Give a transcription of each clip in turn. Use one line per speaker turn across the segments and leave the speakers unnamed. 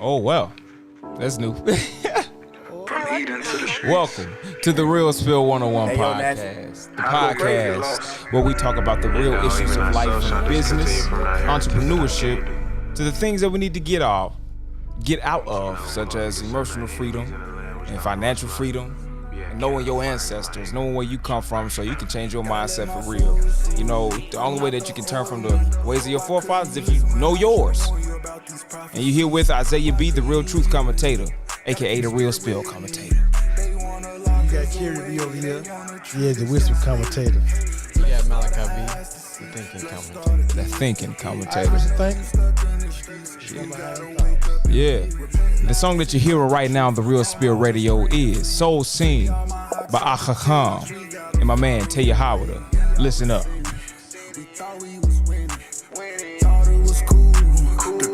Oh, well. That's new. Welcome to the Real Spill 101 podcast. The podcast where we talk about the real issues of life from business, entrepreneurship, to the things that we need to get out of, such as emotional freedom and financial freedom, and knowing your ancestors, knowing where you come from so you can change your mindset for real. You know, the only way that you can turn from the ways of your forefathers is if you know yours. And you here with Isaiah B, the real truth commentator, aka the real spill commentator.
You got Kerry B over here. He is the whisper commentator.
You got Malachi B, the thinking commentator.
The thinking commentator.
What you
Yeah. The song that you're hearing right now on the Real Spill Radio is Soul Sing by Achacham and my man Taya Howard. Listen up.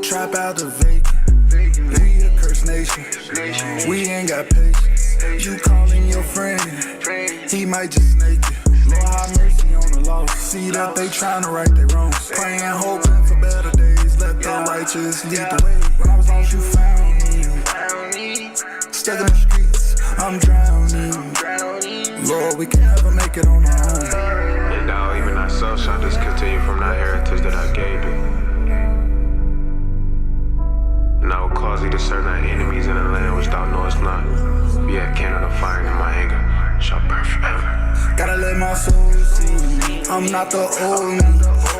Trap out the vacant. We a cursed nation. We ain't got patience. You calling your friend, he might just snake you. Lord have mercy on the lost. See that they trying to right their wrongs. Praying, hoping for better days. Let the righteous lead the way. When I was lost, you found me. Stuck in the streets, I'm drowning. Lord, we can never make it on our own.
And now even ourselves shall discontinue from that heritage that I gave thee. And I will cause thee to serve thy enemies in a land which thou knowest not. Yet cannot of fire in my anger shall burn forever.
Gotta let my soul see. I'm not the old me.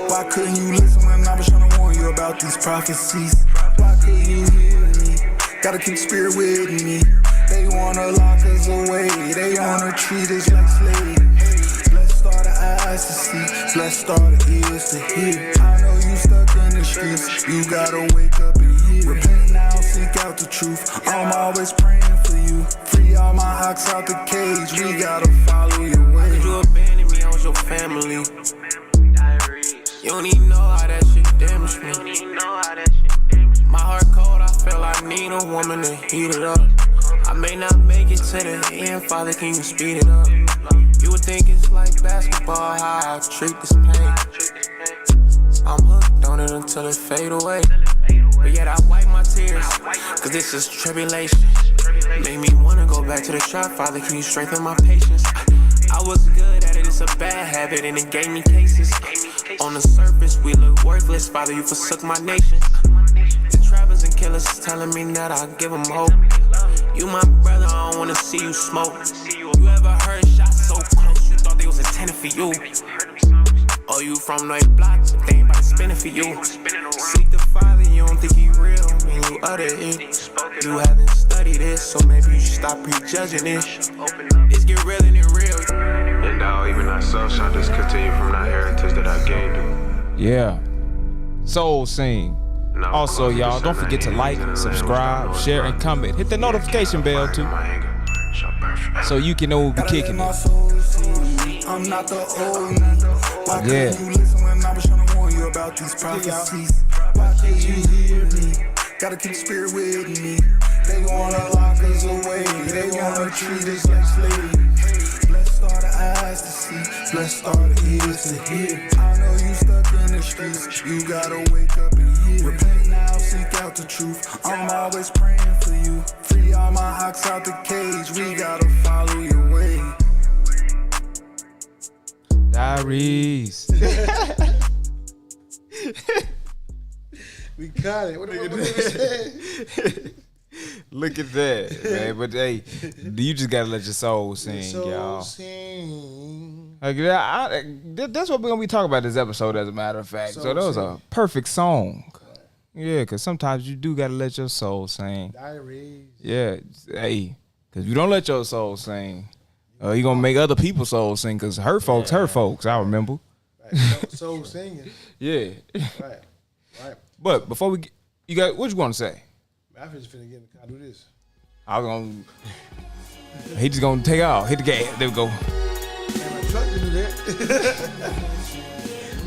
Why couldn't you listen when I was trying to warn you about these prophecies? Why couldn't you hear me? Gotta keep spirit with me. They wanna lock us away. They wanna treat us like slaves. Blessed are the eyes to see. Blessed are the ears to hear. I know you stuck in the streets. You gotta wake up and hear. Repent now, seek out the truth. I'm always praying for you. Free all my ox out the cage. We gotta follow your way.
Could you abandon me? I was your family. You don't even know how that shit damaged me. My heart cold, I feel I need a woman to heat it up. I may not make it to the end, Father, can you speed it up? You would think it's like basketball, how I treat this pain. I'm hooked on it until it fade away. But yet I wipe my tears, cause this is tribulation. Made me wanna go back to the trap, Father, can you strengthen my patience? I was good at it, it's a bad habit, and it gave me cases. On the surface, we look worthless, Father, you forsook my nation. The trappers and killers telling me that I give them hope. You my brother, I don't wanna see you smoke. You ever heard shots so close, you thought they was intended for you? Oh, you from the block, but they ain't about to spin it for you. Seek the Father, you don't think he real, and you utter it. You haven't studied it, so maybe you should stop prejudging it. It's get real and it real.
And now even ourselves shall discontinue from that heritage that I gave thee.
Yeah. Soul Sing. Also, y'all, don't forget to like, subscribe, share, and comment. Hit the notification bell, too, so you can know we'll be kicking it.
I'm not the old me. Why couldn't you listen when I was trying to warn you about these prophecies? Why can't you hear me? Gotta keep spirit with me. They wanna lock us away. They wanna treat us like slaves. Blessed are the eyes to see. Blessed are the ears to hear. I know you stuck in the streets. You gotta wake up and hear. Repent now, seek out the truth. I'm always praying for you. Free all my ox out the cage. We gotta follow your way.
Diaries.
We got it. What we said?
Look at that, man. But hey, you just gotta let your soul sing, y'all.
Sing.
Like, that's what we're gonna be talking about this episode, as a matter of fact. So that was a perfect song. Yeah, because sometimes you do gotta let your soul sing.
Diaries.
Yeah, hey, because you don't let your soul sing, you gonna make other people's soul sing. Because hurt folks. I remember.
Right. Soul singing.
Yeah.
Right.
But before we, you got what you want to say?
I'm just finna get in the car. Do this.
I was gonna. He just gonna take off. Hit the gas. There we go.
Man, my truck didn't do that.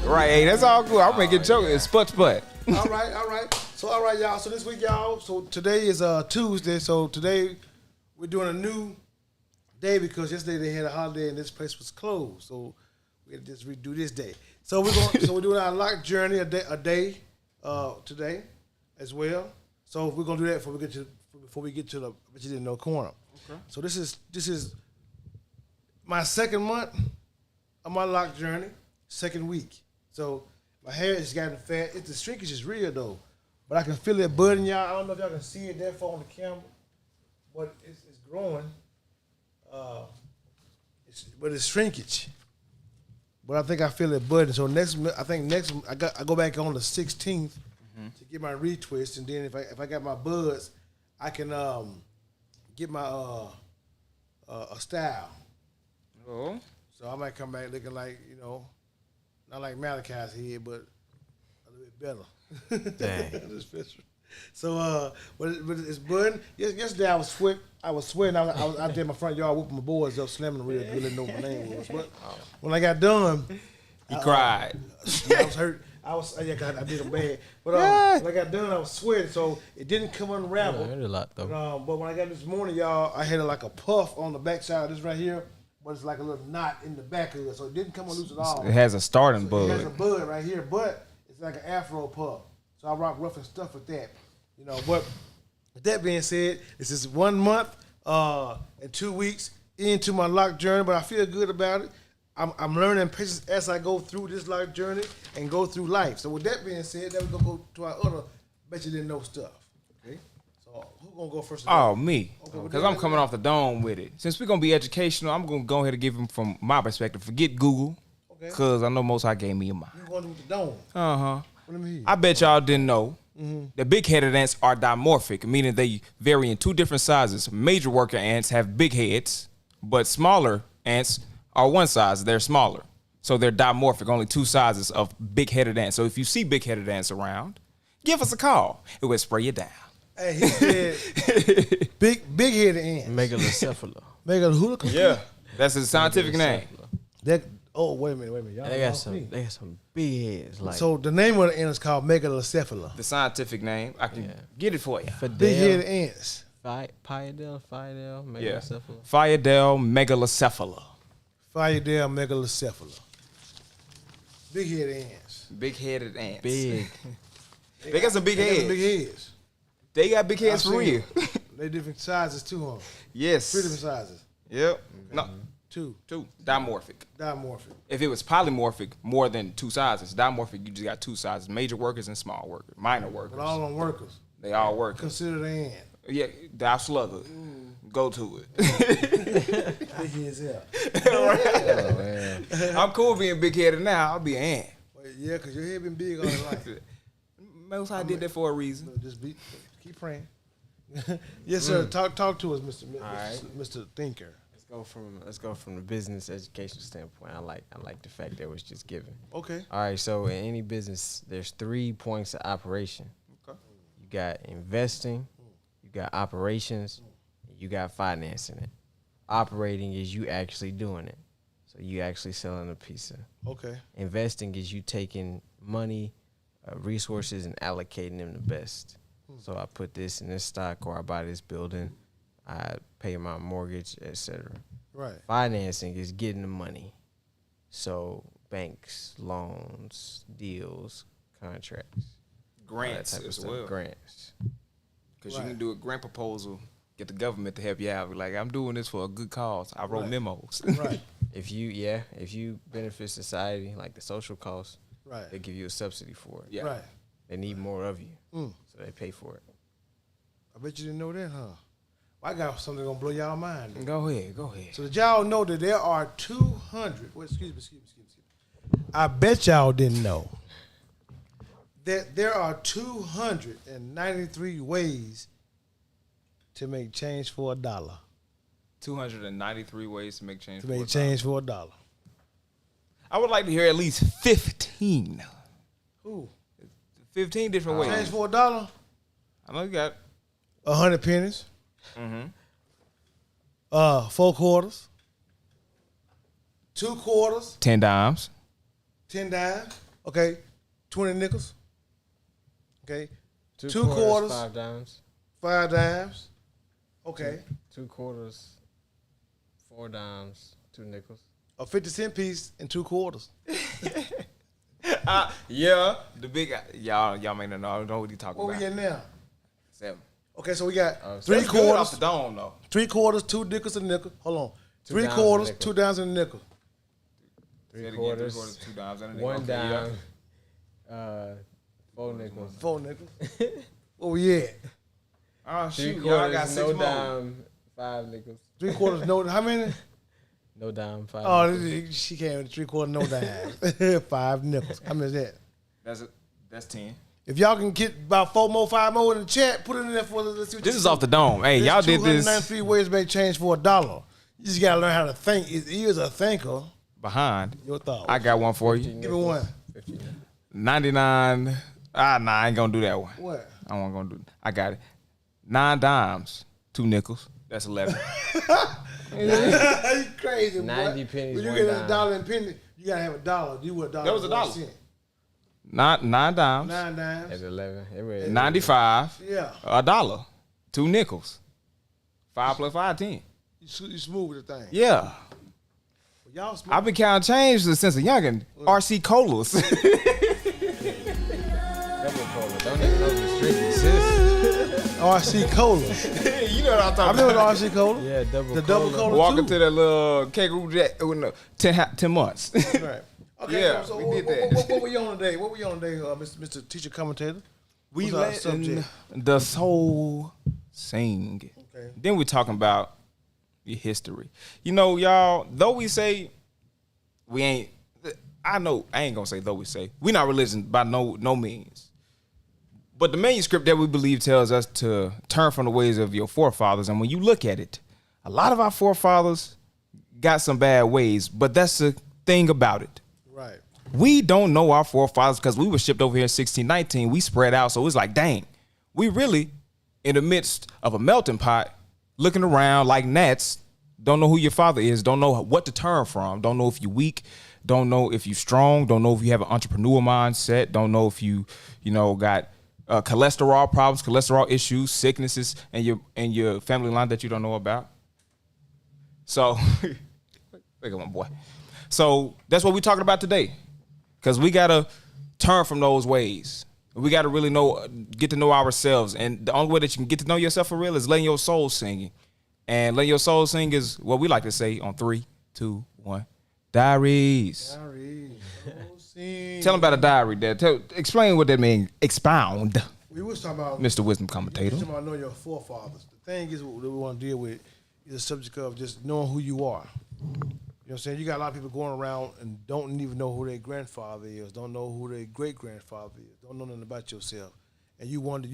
Right. Hey, that's all good. I'm making joke. It's sput.
All right. So, all right, y'all. So this week, y'all. So today is Tuesday. So today we're doing a new day because yesterday they had a holiday and this place was closed. So we We gotta just redo this day. So we're doing our lock journey a day today as well. So we're gonna do that before we get to the but you didn't know corner. Okay. So this is my second month of my lock journey, second week. So my hair is getting fat. The shrinkage is real though, but I can feel it budding, y'all. I don't know if y'all can see it there on the camera, but it's growing. But it's shrinkage. But I think I feel it budding. So next I go back on the 16th to get my retwist, and then if I got my buds, I can get my a style.
Oh.
So I might come back looking like, not like Malachi's head, but a little bit better. Dang. So, but it's budding. Yesterday I was sweating. I was out there in my front yard whooping my boys up, slamming real good. Didn't know what my name was. But when I got done,
he cried.
I was hurt. I did them bad. But when I got done, I was sweating, so it didn't come unravel.
I heard a lot though.
But when I got this morning, y'all, I had like a puff on the back side of this right here, but it's like a little knot in the back of it, so it didn't come loose at all.
It has a starting bud.
It has a bud right here, but it's like an afro puff. So I rock rough and stuff with that. But with that being said, this is 1 month and 2 weeks into my lock journey, but I feel good about it. I'm learning patience as I go through this lock journey and go through life. So with that being said, then we're going to go to our other bet you didn't know stuff. Okay? So who's going to go first?
Oh, me. Because I'm coming off the dome with it. Since we're going to be educational, I'm going to go ahead and give them from my perspective. Forget Google, because I know Most High gave me a mind.
You're going with the dome.
Uh-huh.
Let me hear.
I bet y'all didn't know. The big-headed ants are dimorphic, meaning they vary in 2 different sizes. Major worker ants have big heads, but smaller ants are one size. They're smaller. So they're dimorphic, only 2 sizes of big-headed ants. So if you see big-headed ants around, give us a call. It will spray you down.
Hey, he said big-headed ants.
Megalocephala.
Megalocephala?
Yeah. That's his scientific name.
Wait a minute. Y'all
they got some big heads. Like,
so the name of the ant is called Megalocephala.
The scientific name. I can get it for you.
Big-headed ants.
Phyadel, Megalocephala.
Phyadel megalocephala.
Phyadel megalocephala. Big-headed ants.
Big-headed ants.
Big.
They got some big heads.
Big heads.
They got big heads for real.
They different sizes too, huh?
Yes.
3 different sizes.
Yep. No.
2.
Dimorphic. If it was polymorphic, more than 2 sizes. Dimorphic, you just got 2 sizes. Major workers and small workers. Minor workers.
But all them workers.
They all workers.
Considered an ant.
Yeah, thou slugger. Go to it.
Big heads here.
I'm cool being big-headed now. I'll be an ant.
Yeah, because your head been big all your life.
Most I did that for a reason.
Keep praying. Yes, sir. Talk to us, Mr. Thinker.
Let's go from the business education standpoint. I like the fact that it was just given.
Okay.
All right. So in any business, there's 3 points of operation. Okay. You got investing, you got operations, and you got financing it. Operating is you actually doing it. So you actually selling a pizza.
Okay.
Investing is you taking money, resources, and allocating them the best. So I put this in this stock, or I buy this building, I pay my mortgage, etc.
Right.
Financing is getting the money. So banks, loans, deals, contracts.
Grants as well.
Grants.
Because you can do a grant proposal, get the government to help you out. Be like, I'm doing this for a good cause. I wrote memos.
Right.
If you benefit society, like the social costs,
right,
they give you a subsidy for it.
Yeah.
Right.
They need more of you, so they pay for it.
I bet you didn't know that, huh? I got something gonna blow y'all mind.
Go ahead.
So did y'all know that there are 200? Well, excuse me. I bet y'all didn't know that there are 293 ways to make change for $1.
293 ways to make change.
To make change for $1.
I would like to hear at least 15.
Who?
15 different ways.
Change for $1.
I know you got
100 pennies. 4 quarters. 2 quarters.
10 dimes.
10 dimes. Okay. 20 nickels. Okay.
2
quarters.
5 dimes.
5 dimes. Okay.
2 quarters. 4 dimes. 2 nickels.
a 50-cent piece and 2 quarters.
Yeah, the big y'all may not know. I don't know what you talking
What
about.
we in now?
7.
Okay, so we got
That's
3
good
quarters.
off the dome though.
3 quarters, 2 nickels, a nickel. Hold on. 3
dimes
quarters,
and a nickel.
2 dimes, and a nickel.
3
3
quarters,
2 dimes, and a nickel.
1
Okay,
dime,
yeah.
4 nickels.
4 nickels. Where we at?
Oh
3
shoot, y'all got
quarters,
6
no
more.
dime, 5 nickels.
3 quarters, no. How many?
No dime, 5
Oh,
nickels.
she came with 3 quarters, no dimes. 5 nickels. How many is that?
That's 10.
If y'all can get about 4 more, 5 more in the chat, put it in there for us. Let's see what
This
you
is
see.
off the dome. Hey,
There's
y'all did this
293 ways to make change for $1. You just gotta learn how to think. You as a thinker,
behind.
your thoughts.
I got one for you.
Give me one.
15.
99. Nah, I ain't gonna do that one.
What?
I wasn't gonna do it. I got it. 9 dimes, 2 nickels. That's 11.
You crazy,
90
boy.
pennies,
When you
1
get a
dime.
dollar and penny, you gotta have a dollar. You want a dollar.
That was a dollar.
1 cent.
9 dimes,
9 dimes.
At 11. It was
95,
Yeah.
$1, 2 nickels. 5 plus 5, 10.
You smooth with the thing.
Yeah.
Well, y'all smooth.
I've been counting change since a youngin'. RC Colas.
double cola. Don't even know the street exists.
RC Cola.
You know what I'm
I
talking
remember
about.
the RC Cola.
Yeah, double
The
cola.
double cola.
Walking
too.
to that little kangaroo jack with no 10 months.
Right. Okay,
Yeah,
so
we did that.
what we on today? What we on today, Mr. Teacher Commentator?
We
What's our
let
subject?
the soul sing.
Okay.
Then we're talking about your history. You know, y'all, though we say we ain't, I ain't gonna say though we say, we're not religion by no means. But the manuscript that we believe tells us to turn from the ways of your forefathers. And when you look at it, a lot of our forefathers got some bad ways, but that's the thing about it.
Right.
We don't know our forefathers because we were shipped over here in 1619. We spread out. So it's like, dang, we really in the midst of a melting pot, looking around like gnats, don't know who your father is, don't know what to turn from, don't know if you're weak, don't know if you're strong, don't know if you have an entrepreneur mindset, don't know if you got cholesterol problems, cholesterol issues, sicknesses, and your family line that you don't know about. So, look at my boy. So that's what we're talking about today, because we gotta turn from those ways. We gotta really get to know ourselves, and the only way that you can get to know yourself for real is letting your soul sing. And letting your soul sing is what we like to say on 3, 2, 1. Diaries. Tell them about a diary, Dad. Explain what that means. Expound.
We was talking about
Mr. Wisdom Commentator.
We was talking about knowing your forefathers. The thing is, what we want to deal with is the subject of just knowing who you are. You know what I'm saying? You got a lot of people going around and don't even know who their grandfather is, don't know who their great grandfather is, don't know nothing about yourself, and you wonder,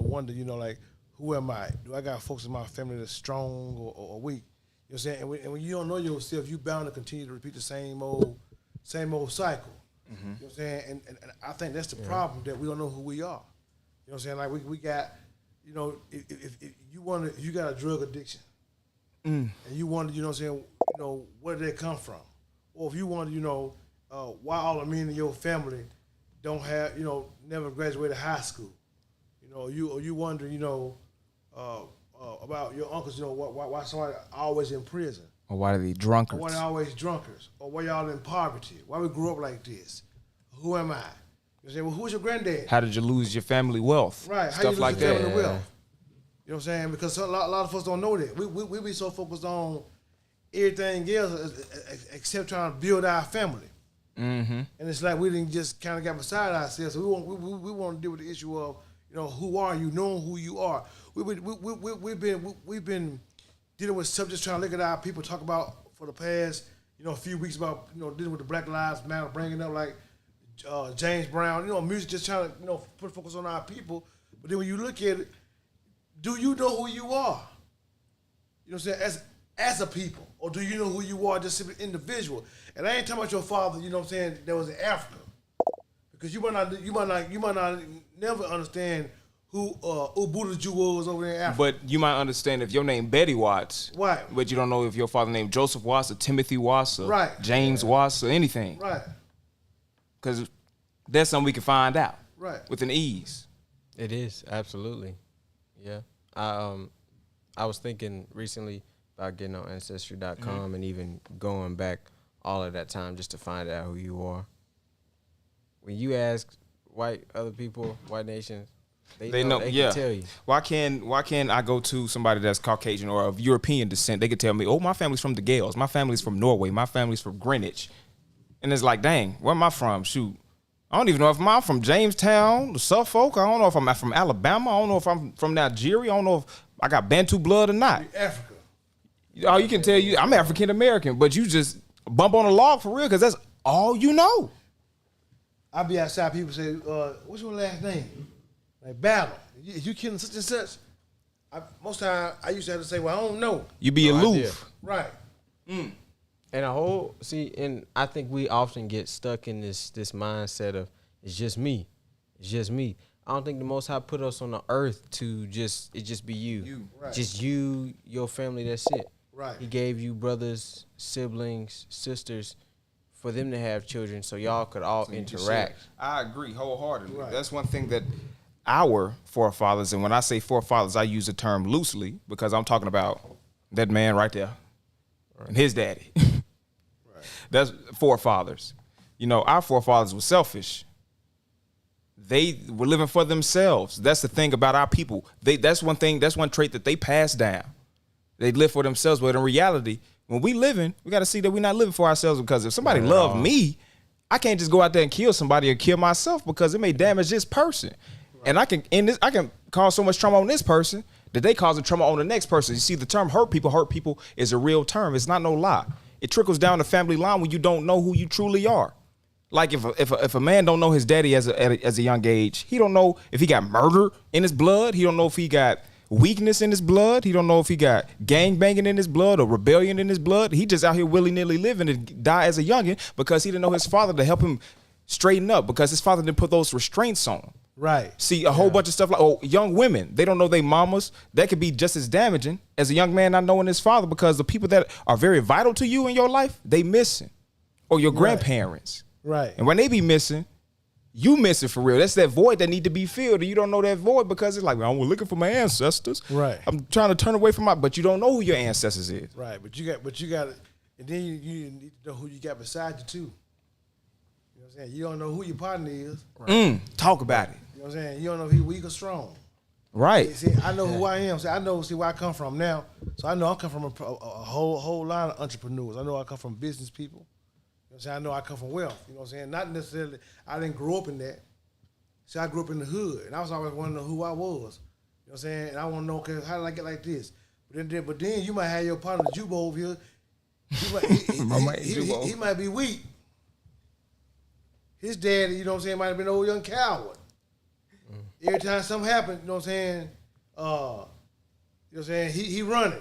wonder, like, who am I? Do I got folks in my family that's strong or weak? You know what I'm saying? And when you don't know yourself, you bound to continue to repeat the same old cycle. Mm-hmm. You know what I'm saying? And I think that's the problem, that we don't know who we are. You know what I'm saying? Like we got, if you got a drug addiction, and you wonder, you know what I'm saying, where did they come from? Or if you wonder, why all the men in your family don't have, never graduated high school. You wonder, about your uncles, why somebody always in prison.
Or why are they drunkards?
Or why they always drunkards? Or why y'all in poverty? Why we grew up like this? Who am I? You know, well, who's your granddad?
How did you lose your family wealth?
Right.
Stuff like that.
Family wealth? You know what I'm saying? Because a lot of us don't know that. We be so focused on everything else except trying to build our family. Mm-hmm. And it's like we didn't just kind of got beside ourselves. So we want to deal with the issue of, who are you, knowing who you are. We've been dealing with subjects, trying to look at our people talk about for the past, a few weeks about, dealing with the Black Lives Matter, bringing up like James Brown, music, just trying to, put focus on our people. But then when you look at it, do you know who you are? You know what I'm saying? As a people, or do you know who you are just simply individual? And I ain't talking about your father, you know what I'm saying, that was in Africa. Because you might not never understand who Buddha Jew was over there in Africa.
But you might understand if your name Betty Watts.
Right.
But you don't know if your father named Joseph Watts or Timothy Watts or
Right.
James Watts or anything.
Right.
Because that's something we can find out.
Right.
With an ease.
It is, absolutely. Yeah. I was thinking recently about getting on Ancestry.com and even going back all of that time just to find out who you are. When you ask other people, white nations, they know they can tell you.
Why can't I go to somebody that's Caucasian or of European descent? They could tell me, oh, my family's from the Gales, my family's from Norway, my family's from Greenwich. And it's like, dang, where am I from? Shoot. I don't even know if I'm from Jamestown, Suffolk. I don't know if I'm from Alabama. I don't know if I'm from Nigeria. I don't know if I got Bantu blood or not.
Africa.
Oh, you can tell you I'm African American, but you just bump on a log for real because that's all you know.
I be outside, people say, what's your last name? Like, Battle. You killing such and such? Most time I used to have to say, well, I don't know.
You be aloof.
Right.
And and I think we often get stuck in this mindset of it's just me. It's just me. I don't think the Most High put us on the earth to just be you.
Right.
Just you, your family, that's it.
Right.
He gave you brothers, siblings, sisters, for them to have children so y'all could all interact.
I agree wholeheartedly.
Right.
That's one thing that our forefathers, and when I say forefathers, I use the term loosely because I'm talking about that man right there and his daddy. Right. That's forefathers. You know, our forefathers were selfish. They were living for themselves. That's the thing about our people. That's one trait that they passed down. They live for themselves, but in reality, when we living, we got to see that we're not living for ourselves, because if somebody loved me, I can't just go out there and kill somebody or kill myself because it may damage this person. Right. And I can cause so much trauma on this person that they cause a trauma on the next person. You see, the term hurt people is a real term. It's not no lie. It trickles down the family line when you don't know who you truly are. Like if a man don't know his daddy as a young age, he don't know if he got murder in his blood. He don't know if he got weakness in his blood. He don't know if he got gang banging in his blood or rebellion in his blood. He just out here willy-nilly living and die as a youngin' because he didn't know his father to help him straighten up, because his father didn't put those restraints on him.
Right.
See, a whole bunch of stuff like, young women, they don't know they mamas. That could be just as damaging as a young man not knowing his father, because the people that are very vital to you in your life, they missing. Or your grandparents.
Right.
And when they be missing, you miss it for real. That's that void that need to be filled, and you don't know that void because it's like, well, I'm looking for my ancestors.
Right.
I'm trying to turn away from but you don't know who your ancestors is.
Right. But you got it, and then you need to know who you got beside you too. You know what I'm saying? You don't know who your partner is.
Right. Talk about it.
You know what I'm saying? You don't know if he's weak or strong.
Right.
See, I know who I am. See, I know where I come from now. So I know I come from a whole line of entrepreneurs. I know I come from business people. You know what I'm saying? I know I come from wealth. You know what I'm saying? Not necessarily, I didn't grow up in that. See, I grew up in the hood, and I was always wanting to know who I was. You know what I'm saying? And I want to know, okay, how did I get like this? But then you might have your partner, Juba, over here. He might be weak. His daddy, you know what I'm saying, might have been an old young coward. Every time something happened, you know what I'm saying, he running.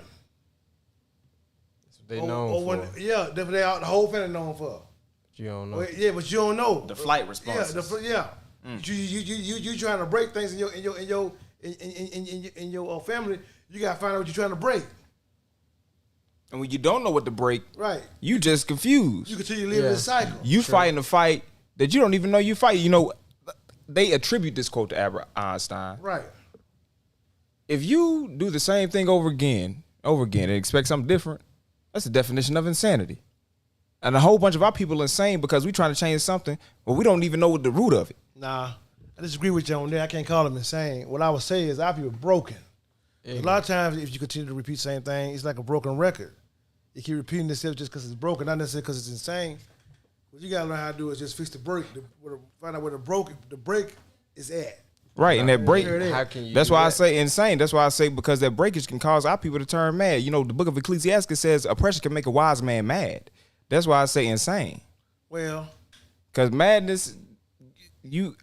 That's what they known for.
That's what the whole family known for.
But you don't know.
Yeah, but you don't know.
The flight response. You trying to break things in your family, you gotta find out what you're trying to break. And when you don't know what to break, right, you just confused. You continue to live in this cycle. You fighting a fight that you don't even know you fight. You know, they attribute this quote to Albert Einstein. Right. If you do the same thing over again and expect something different, that's the definition of insanity. And a whole bunch of our people are insane because we trying to change something, but we don't even know what the root of it. Nah, I disagree with you on that. I can't call them insane. What I would say is our people are broken. A lot of times, if you continue to repeat the same thing, it's like a broken record. You keep repeating itself just because it's broken, not necessarily because it's insane. What you gotta learn how to do is just fix the break, find out where the break is at. Right, and that break, how can you that's why I say insane. That's why I say because that breakage can cause our people to turn mad. You know, the book of Ecclesiastes says oppression can make a wise man mad. That's why I say insane. Well, because madness,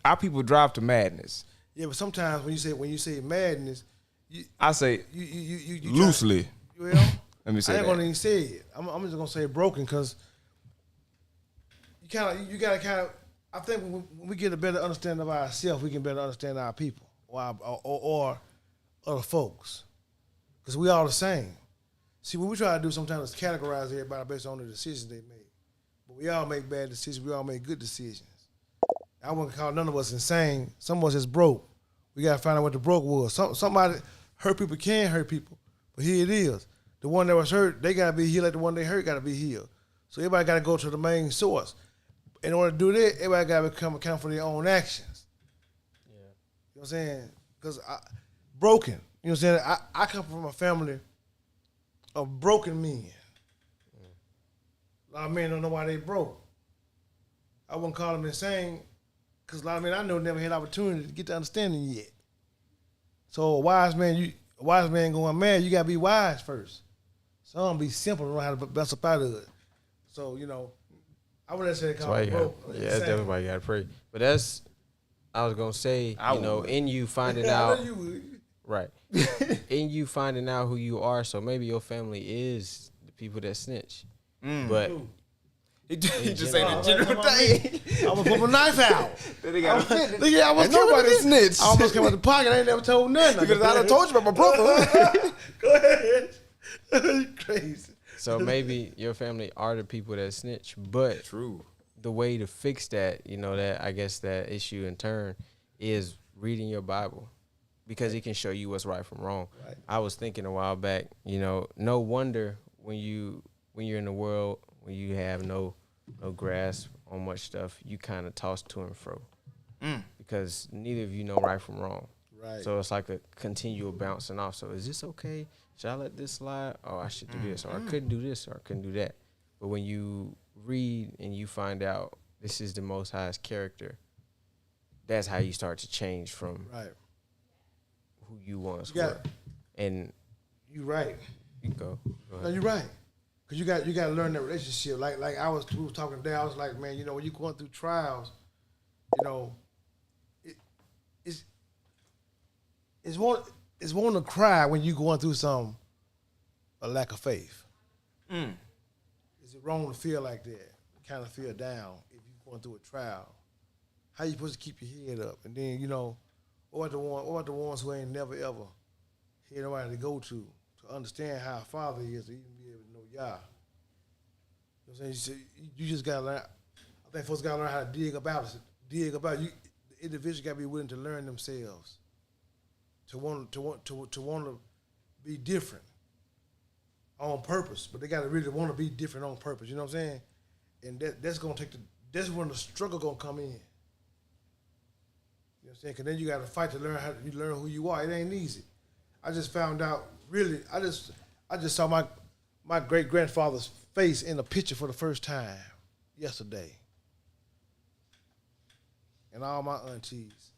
our people drive to madness. Yeah, but sometimes when you say madness, I say you loosely. Well, let me say I ain't gonna even say it. I'm just gonna say broken because you gotta kind of. I think when we get a better understanding of ourselves, we can better understand our people or other folks, because we all the same. See, what we try to do sometimes is categorize everybody based on the decisions they make. But we all make bad decisions. We all make good decisions. I wouldn't call none of us insane. Some of us just broke. We got to find out what the broke was. Somebody hurt people can hurt people. But here it is. The one that was hurt, they got to be healed like the one they hurt got to be healed.
So everybody got to go to the main source. In order to do that, everybody got to become accountable for their own actions. Yeah. You know what I'm saying? Because broken. You know what I'm saying? I come from a family of broken men. A lot of men don't know why they broke. I wouldn't call them insane because a lot of men I know never had opportunity to get to understanding yet. So a wise man going mad, you got to be wise first. Some be simple and know how to bust up out of it. So, you know, I wouldn't say call it broke.
Yeah, that's definitely why you got to pray. But that's, I was going to say, in you finding out. Right. In you finding out who you are, so maybe your family is the people that snitch. But
he just saying the general thing.
I'm gonna pull my knife out.
I was nobody snitched.
I almost came out the pocket. I ain't never told nothing.
Because I done told you about my brother.
Go ahead. You crazy.
So maybe your family are the people that snitch, but
true.
The way to fix that, that I guess that issue in turn is reading your Bible. Because it can show you what's right from wrong. Right. I was thinking a while back, no wonder when you're in the world, when you have no grasp on much stuff, you kind of toss to and fro. Because neither of you know right from wrong. Right. So it's like a continual bouncing off. So is this okay? Should I let this slide? Oh, I should do this. Or I couldn't do this, or I couldn't do that. But when you read and you find out this is the Most High's character, that's how you start to change from who you once were. And
you're right.
You go ahead. No,
you're right. Because you got to learn that relationship. Like we were talking today, I was like, man, when you're going through trials, it's one to cry when you're going through a lack of faith. Is it wrong to feel like that? Kind of feel down if you're going through a trial. How you supposed to keep your head up? And then, what about the ones who ain't never ever had nobody to go to understand how a father is, to even be able to know Yah? You know what I'm saying? You just gotta learn. I think folks gotta learn how to dig about it. You. The individual gotta be willing to learn themselves. To want to be different on purpose, but they gotta really want to be different on purpose. You know what I'm saying? And that's gonna that's when the struggle gonna come in. You know what I'm saying? Because then you got to fight to learn who you are. It ain't easy. I just found out, really, I just saw my great-grandfather's face in a picture for the first time yesterday. And all my aunties.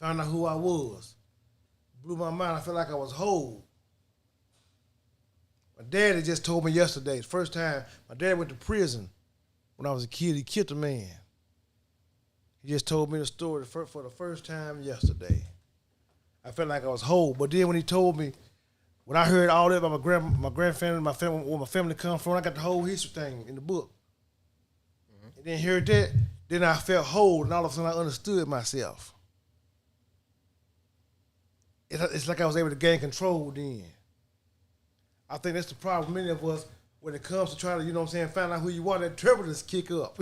Found out who I was. Blew my mind. I felt like I was whole. My daddy just told me yesterday, the first time, my dad went to prison when I was a kid. He killed a man. He just told me the story for the first time yesterday. I felt like I was whole. But then when he told me, when I heard all that about my grandfamily, my family, where my family come from, I got the whole history thing in the book. And then heard that, then I felt whole, and all of a sudden I understood myself. It's like I was able to gain control then. I think that's the problem with many of us when it comes to trying to, find out who you are, that turbulence kick up.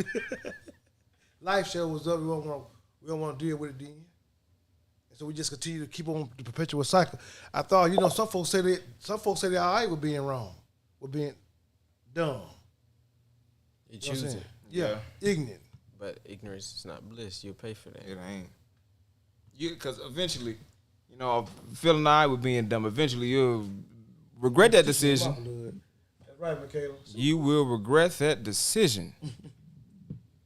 Life shows up, we don't want to deal with it then. And so we just continue to keep on the perpetual cycle. I thought, some folks say they're all right with being wrong, with being dumb.
You choose it.
Yeah, ignorant.
But ignorance is not bliss. You'll pay for that.
It ain't. Because eventually, feeling all right with being dumb, eventually you'll regret that decision.
That's right, Michaela.
You will regret that decision.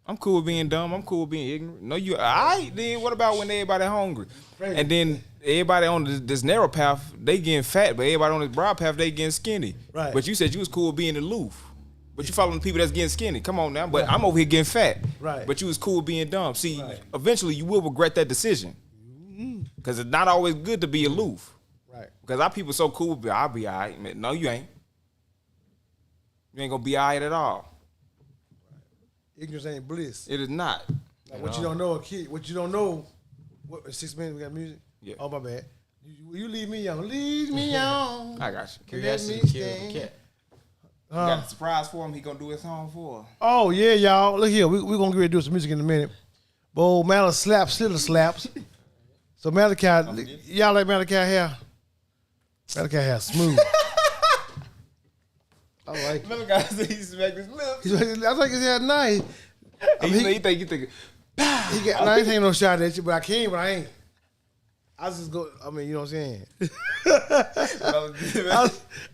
I'm cool with being dumb. I'm cool with being ignorant. No, you all right, then what about when everybody hungry? And then everybody on this narrow path, they getting fat, but everybody on this broad path, they getting skinny. Right. But you said you was cool with being aloof. But you following the people that's getting skinny. Come on now. But I'm over here getting fat. Right. But you was cool with being dumb. See, eventually you will regret that decision. Because it's not always good to be aloof. Right. Because our people so cool, I'll be all right. Man, no, you ain't. You ain't going to be all right at all.
Ignorance ain't bliss.
It is not.
Like what you don't know, what you don't know, 6 minutes, we got music?
Yeah.
Oh, my bad. You leave me on. Leave me on.
I got you.
Curiosity kills the cat.
You got a surprise for him. He going to do his song for.
Oh, yeah, y'all. Look here. We're going to get ready to do some music in a minute. But old Malice slaps, little slaps. So Malachi, y'all like Malachi hair? Malachi hair smooth. I like it.
Another guy said he smacked his lips.
I think he had nice.
You think,
He got, I ain't taking no shot at you, but I can, but I ain't. I just go. I mean, you know what I'm saying?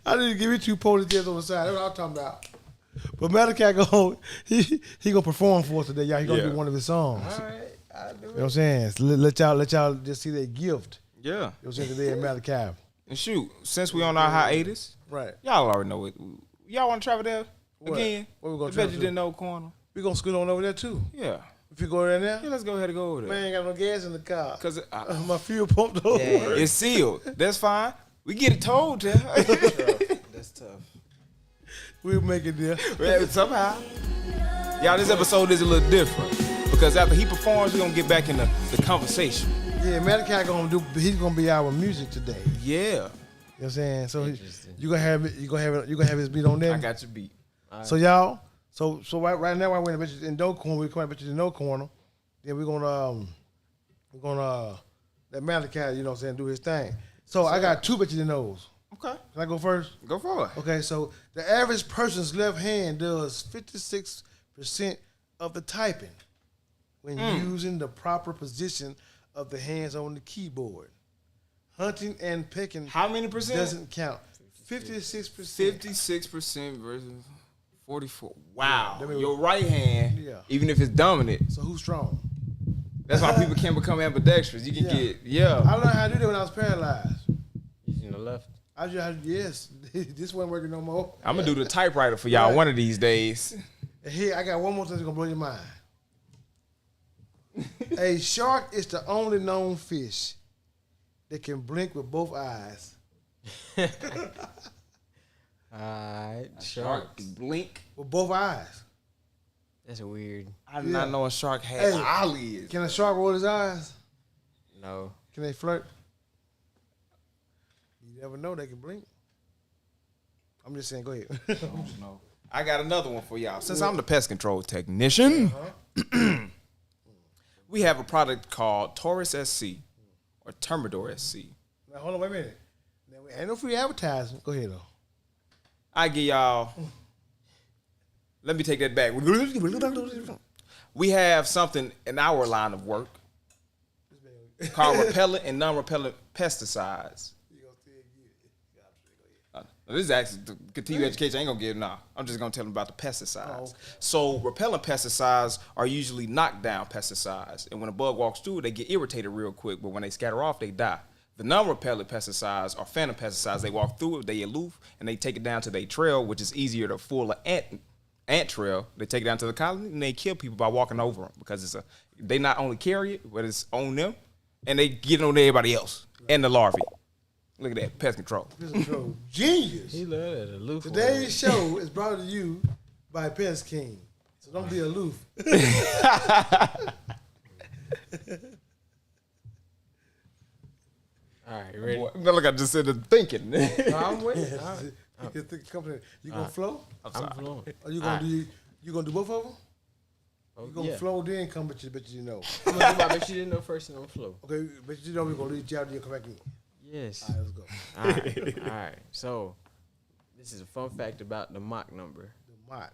I didn't give you 2 ponytails on the side. That's what I'm talking about. But Malachi he gonna perform for us today, y'all. He gonna do one of his songs.
All right, I'll do it.
You know what I'm saying? So let y'all just see that gift.
Yeah.
You know what I'm saying today at Malachi.
And shoot, since we on our hiatus,
Right.
y'all already know it. Y'all want to travel there again?
Where we gonna
I bet
travel
you
to?
didn't know corner.
We gonna scoot on over there too.
Yeah.
If you go there now,
Yeah, let's go ahead and go over there.
man, ain't got no gas in the car.
Cause
My fuel pumped over.
it's sealed. That's fine. We get it towed there.
That's tough.
We'll make it there.
Well, somehow. Y'all, this episode is a little different because after he performs, we're gonna get back in the conversation.
Yeah, Malachi he's gonna be our music today.
Yeah.
You know what I'm saying? So
Interesting.
you gonna have his beat on there.
I got your beat.
So y'all, so right now while we're in No Corner, we come back to the No Corner. Then we're gonna let Malachi, you know what I'm saying, do his thing. So I got 2 bitches in those.
Okay.
Can I go first?
Go for it.
Okay, so the average person's left hand does 56% of the typing when using the proper position of the hands on the keyboard. Hunting and pecking
How many percent?
doesn't count. 56%.
56% versus 44. Wow.
Yeah,
Your right hand,
Yeah.
even if it's dominant,
So who's strong?
that's why people can become ambidextrous. You can
I learned how to do that when I was paralyzed.
Using the left.
Yes, this wasn't working no more.
I'm going to do the typewriter for y'all one of these days.
And here, I got one more thing that's going to blow your mind. A shark is the only known fish that can blink with both eyes.
Alright,
Shark blink.
With both eyes.
That's weird.
I did not know a shark had
Hey.
eyelids.
Can a shark roll his eyes?
No.
Can they flirt? You never know. They can blink. I'm just saying, go ahead.
No. I got another one for y'all. Since I'm the pest control technician, we have a product called Taurus SC or Termidor SC.
Now, hold on, wait a minute. Now, ain't no free advertising. Go ahead, though.
I give y'all. Let me take that back. We have something in our line of work called repellent and non-repellent pesticides. This is actually to continue education. I ain't gonna give it now. I'm just gonna tell them about the pesticides.
Oh, okay.
So repellent pesticides are usually knockdown pesticides, and when a bug walks through, they get irritated real quick. But when they scatter off, they die. The non-repellent pesticides are phantom pesticides. They walk through it, they aloof, and they take it down to their trail, which is easier to fool an ant trail. They take it down to the colony and they kill people by walking over them because they not only carry it, but it's on them, and they get it on everybody else and the larvae. Look at that, pest control.
Pest control. Genius.
He loved it. Aloof.
Today's show is brought to you by Pest King. So don't be aloof.
All right, ready?
Boy, look, I just said the thinking.
I'm waiting. All right.
You gonna flow?
I'm flowing.
Or you gonna do both of them?
Oh,
You gonna
yeah.
flow then come, but you know.
I'm gonna do my bet you didn't know first and on flow.
Okay, but you know we're gonna reach out and come back in.
Yes.
All right, let's go.
All right. All right. So, this is a fun fact about the Mach number.
The Mach.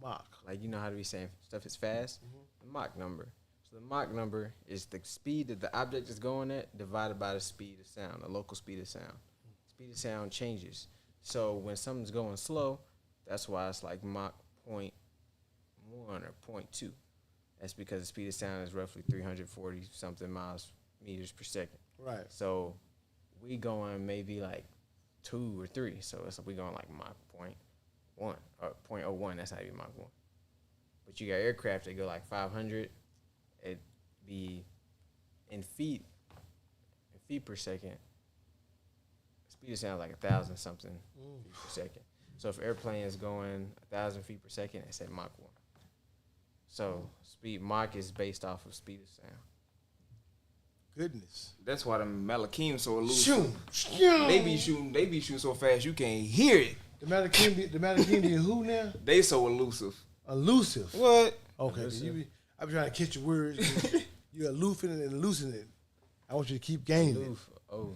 Mach. Like, you know how to be saying stuff is fast? The Mach number. So, the Mach number is the speed that the object is going at divided by the speed of sound, the local speed of sound. Speed of sound changes. So, when something's going slow, that's why it's like Mach 0.1 or 0.2. That's because the speed of sound is roughly 340 something meters per second.
Right.
So we going maybe like 2 or 3. So it's we going like Mach 0.1 or 0.01. That's how you Mach 1. But you got aircraft that go like 500. It be in feet per second. Speed of sound like 1,000 something feet per second. So if airplane is going 1,000 feet per second, it's at Mach 1. So Mach is based off of speed of sound.
Goodness.
That's why the Malakim so elusive.
Shoot.
They be shooting so fast you can't hear it.
The Malakim be who now?
They so elusive.
Elusive.
What?
Okay. I be trying to catch your words. You're aloofing and loosening it. I want you to keep gaining it.
Oof. Oh.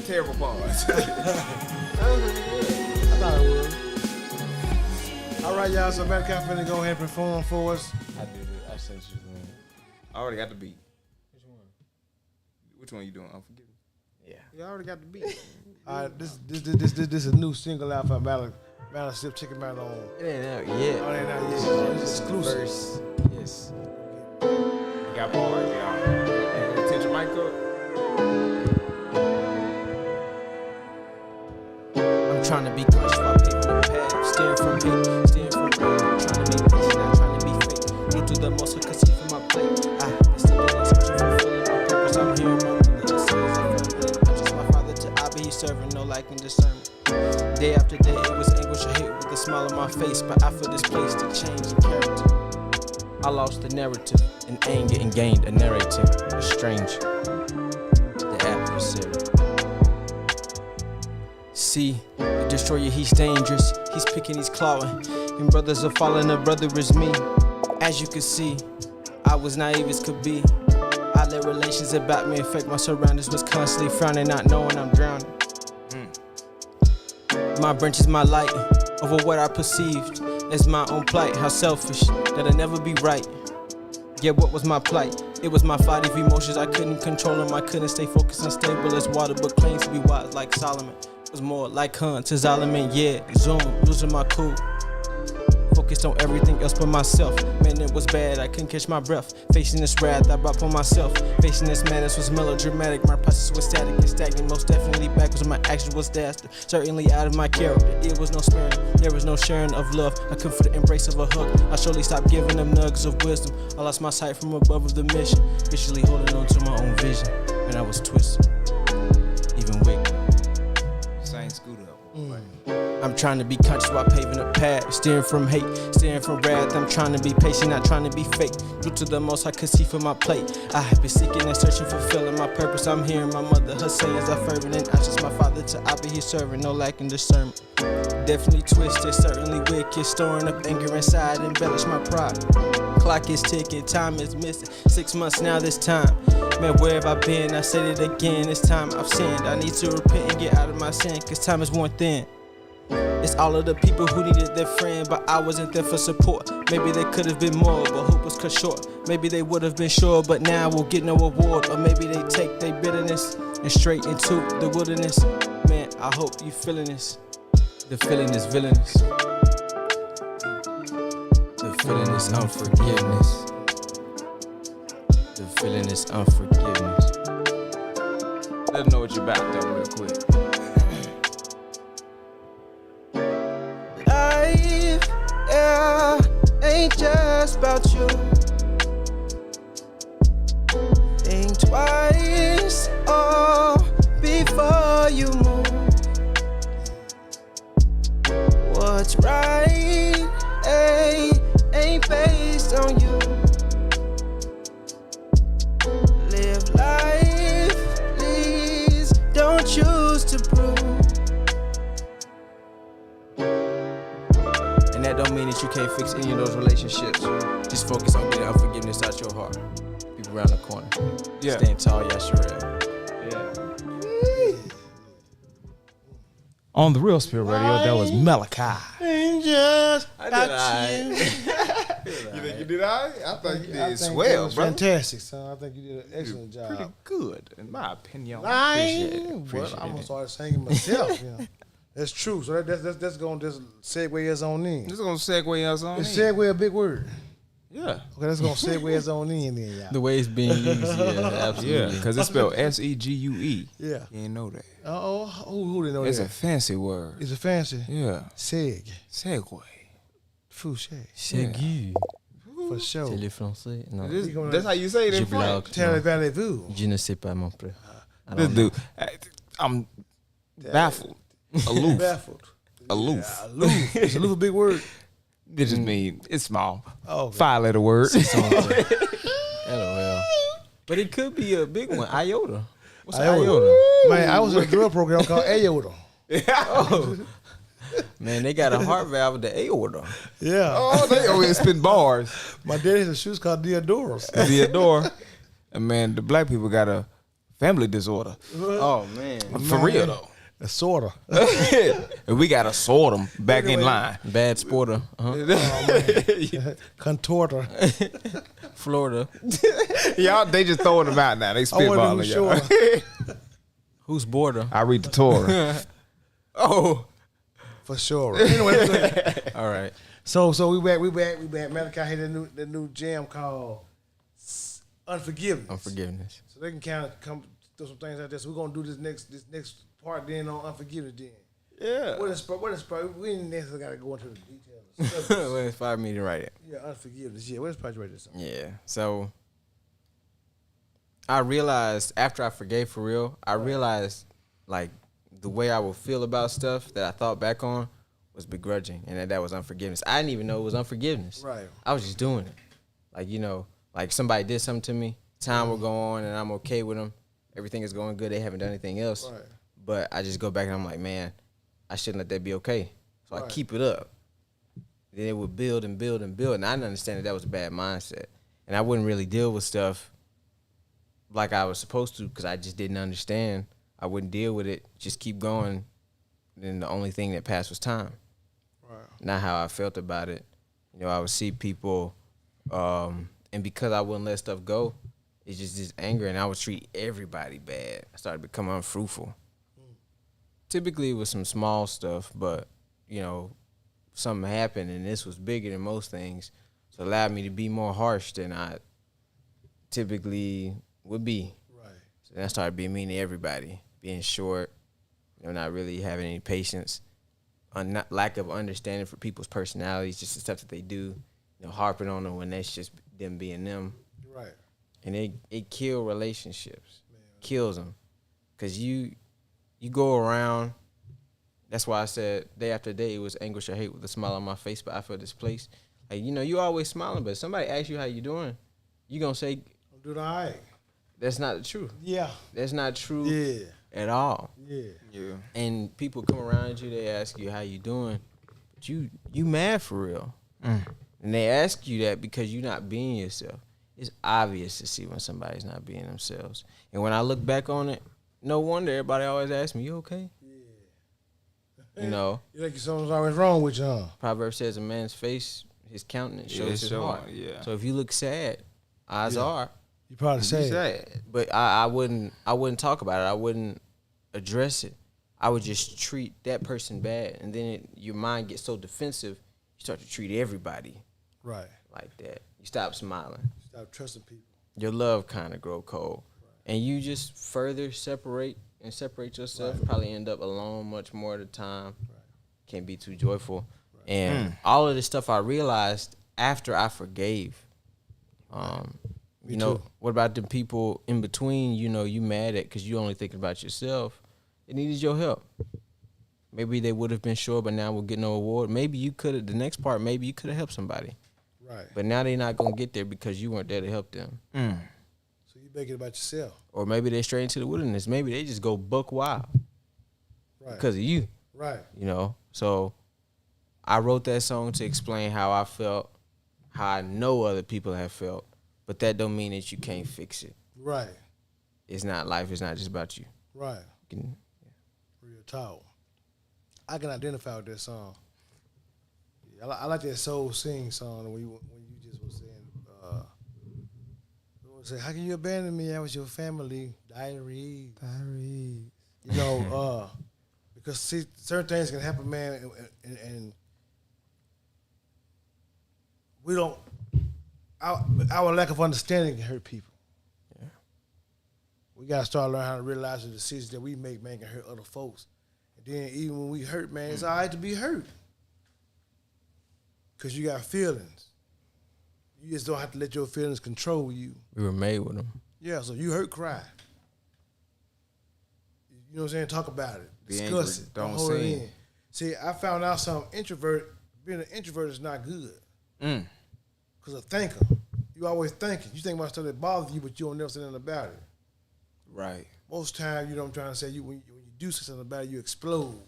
Terrible pause.
I thought it was. All right, y'all. So Malachi finna go ahead and perform for us.
I did it. I sent you the link.
I already got the beat.
Which one?
Which one you doing? Unforgiven.
Yeah.
You already got the beat.
All right, this is a new single out for Malachip. Check him out on.
It ain't out yet.
Oh, it ain't out yet. It's exclusive.
Verse. Yes.
You got bars, y'all. Touch your mic up.
I'm trying to be conscious while paving the path. Steering from hate, steering from rain. I'm trying to be patient, not trying to be fake. New to the most, I can see from my plate. Been sticking and searching, fulfilling my purpose. I'm hearing my mother say, not just my father to Abba, he's serving, no lack in discernment. Day after day, it was anguish or hate with a smile on my face. But I feel displaced to change in character. I lost the narrative in anger and gained a narrative. A strange, the adversary. See, the destroyer, he's dangerous. He's picking, he's clawing. And brothers are falling, a brother is me. As you can see, I was naive as could be. I let relations about me affect my surroundings. Was constantly frowning, not knowing I'm drowning. My branch is my light over what I perceived as my own plight. How selfish that I never be right. Yeah, what was my plight? It was my fight of emotions. I couldn't control them. I couldn't stay focused and stable as water, but claims to be wise like Solomon. It was more like Hunt to Solomon. Yeah, zoom, losing my cool. Focused on everything else but myself. Man, it was bad, I couldn't catch my breath. Facing this wrath I brought upon myself. Facing this madness was melodramatic. My process was static and stagnant. Most definitely backwards, my action was dastard. Certainly out of my character, it was no sparing. There was no sharing of love. I couldn't for the embrace of a hug. I surely stopped giving them nuggets of wisdom. I lost my sight from above of the mission. Visually holding on to my own vision. Man, I was twisted, even wicked.
Same scoot up.
I'm trying to be conscious while paving the path. Steering from hate, steering from wrath. I'm trying to be patient, not trying to be fake. Due to the most I could see from my plate. I have been seeking and searching, fulfilling my purpose. I'm hearing my mother, her sayings are fervent. And I just my father to Abba, he's serving, no lack in discernment. Definitely twisted, certainly wicked. Storing up anger inside, embellish my pride. Clock is ticking, time is missing. 6 months now this time. Man, where have I been? I said it again, it's time I've sinned. I need to repent and get out of my sin, cause time is worn thin. It's all of the people who needed their friend, but I wasn't there for support. Maybe there could have been more, but hope was cut short. Maybe they would have been sure, but now we'll get no award. Or maybe they take their bitterness and straight into the wilderness. Man, I hope you feeling this. The feeling is villainous. The feeling is unforgiveness. The feeling is unforgiveness.
Let them know what you're about though, real quick.
Life, yeah, ain't just about you. Think twice, oh, before you move. What's right, ain't based on you. Live life, please, don't choose to prove. And that don't mean that you can't fix any of those relationships. Just focus on getting unforgiveness out your heart. People around the corner.
Yeah.
Stand tall, Yasharel.
On the Real Spill Radio, that was Malachi.
Just
I did alright.
You think you did all right? I thought you
I
did
think
swell,
that was
bro.
fantastic, son. I think you did an excellent job.
Pretty good, in my opinion.
Well, I'm gonna start singing myself. You know, that's true. So that's gonna just segue us on in.
This is gonna segue us on.
Is
in.
segue a big word?
Yeah.
Okay, that's gonna segue us on in then, y'all.
The way it's being used, yeah, absolutely.
Yeah, because it's spelled Segue.
Yeah.
You didn't know that.
Who didn't know
It's
that?
a fancy word.
It's a fancy.
Yeah.
Seg.
Segue.
Fouché.
Shaggy.
For sure.
C'est le français? Non.
That's how you say it in
Je
French.
bloque.
Parlez-vous.
Je ne sais pas mon frère.
This dude, I'm baffled. Aloof.
Baffled.
Aloof.
Yeah, aloof. It's a little big word.
It just mean it's small.
Oh, okay.
5-letter word.
LOL. But it could be a big one. Iota. What's
Iota.
iota?
Man, I was in a drill program called Aorta.
Oh. Man, they got a heart valve with the aorta.
Yeah.
Oh, they always spin bars.
My daddy has a shoes called Deodoros.
Theodore. And man, the black people got a family disorder.
Oh man,
For real though.
Sorta.
And we gotta sort them back in line.
bad sporter.
Contorter.
Florida.
Y'all, they just throwing them out now. They spitballing y'all.
Who's border?
I read the Torah.
Oh,
For sure. Anyway,
all right.
so we back. Malachi had the new jam called Unforgiveness.
Unforgiveness.
So they can kind of come through some things like this. So we're gonna do this next part then on Unforgiveness then.
Yeah.
What is we didn't necessarily gotta go into the details.
Well, inspired me to write it.
Yeah, Unforgiveness. Yeah, what inspired you to write this song?
Yeah. So I realized after I forgave for real, I realized like the way I would feel about stuff that I thought back on was begrudging, and that was unforgiveness. I didn't even know it was unforgiveness.
Right.
I was just doing it. Like, you know, like somebody did something to me, time will go on and I'm okay with them. Everything is going good. They haven't done anything else.
Right.
But I just go back and I'm like, man, I shouldn't let that be okay. So I keep it up. Then it would build and build and build. And I didn't understand that was a bad mindset. And I wouldn't really deal with stuff like I was supposed to because I just didn't understand. I wouldn't deal with it, just keep going. Then the only thing that passed was time. Right. Not how I felt about it. You know, I would see people, and because I wouldn't let stuff go, it's just this anger, and I would treat everybody bad. I started becoming unfruitful. Typically, it was some small stuff, but, you know, something happened, and this was bigger than most things. So it allowed me to be more harsh than I typically would be. Right. So then I started being mean to everybody, being short, you know, not really having any patience, lack of understanding for people's personalities, just the stuff that they do, you know, harping on them when that's just them being them.
Right.
And it kills relationships, kills them, because you go around. That's why I said day after day it was anguish or hate with a smile on my face, but I feel displaced. Like, you know, you always smiling, but if somebody asks you how you doing, you gonna say,
I'm doing all right.
That's not the truth.
Yeah.
That's not true at all.
Yeah.
And people come around you, they ask you how you doing, but you mad for real. And they ask you that because you're not being yourself. It's obvious to see when somebody's not being themselves. And when I look back on it, no wonder everybody always asks me, you okay? Yeah. You know?
You think something's always wrong with you, huh?
Proverb says a man's face, his countenance shows his heart.
Yeah.
So if you look sad, odds are
you probably sad.
But I wouldn't talk about it. I wouldn't address it. I would just treat that person bad. And then your mind gets so defensive, you start to treat everybody like that. You stop smiling.
Stop trusting people.
Your love kind of grow cold. And you just further separate yourself. Probably end up alone much more of the time. Can't be too joyful. And all of this stuff I realized after I forgave. You know, what about the people in between, you know, you mad at because you only thinking about yourself? It needed your help. Maybe they would have been sure, but now we'll get no award. Maybe you could have, the next part, maybe you could have helped somebody. Right. But now they're not going to get there because you weren't there to help them.
So you make it about yourself.
Or maybe they straight into the wilderness. Maybe they just go buck wild. Right. Because of you.
Right.
You know? So I wrote that song to explain how I felt, how I know other people have felt. But that don't mean that you can't fix it.
Right.
It's not life. It's not just about you.
Right. Real talk. I can identify with that song. I like that soul sing song when you just was saying, how can you abandon me? I was your family. Diaries. You know, because see, certain things can happen, man, and we don't. Our lack of understanding can hurt people. Yeah. We gotta start learning how to realize the decisions that we make, man, can hurt other folks. And then even when we hurt, man, it's all right to be hurt. Cause you got feelings. You just don't have to let your feelings control you.
We were made with them.
Yeah, so you hurt, cry. You know what I'm saying? Talk about it. Discuss it. Don't hold it in. See, I found out being an introvert is not good. Because a thinker. You always thinking. You think about stuff that bothers you, but you don't never say nothing about it.
Right.
Most times, you know what I'm trying to say, when you do something about it, you explode.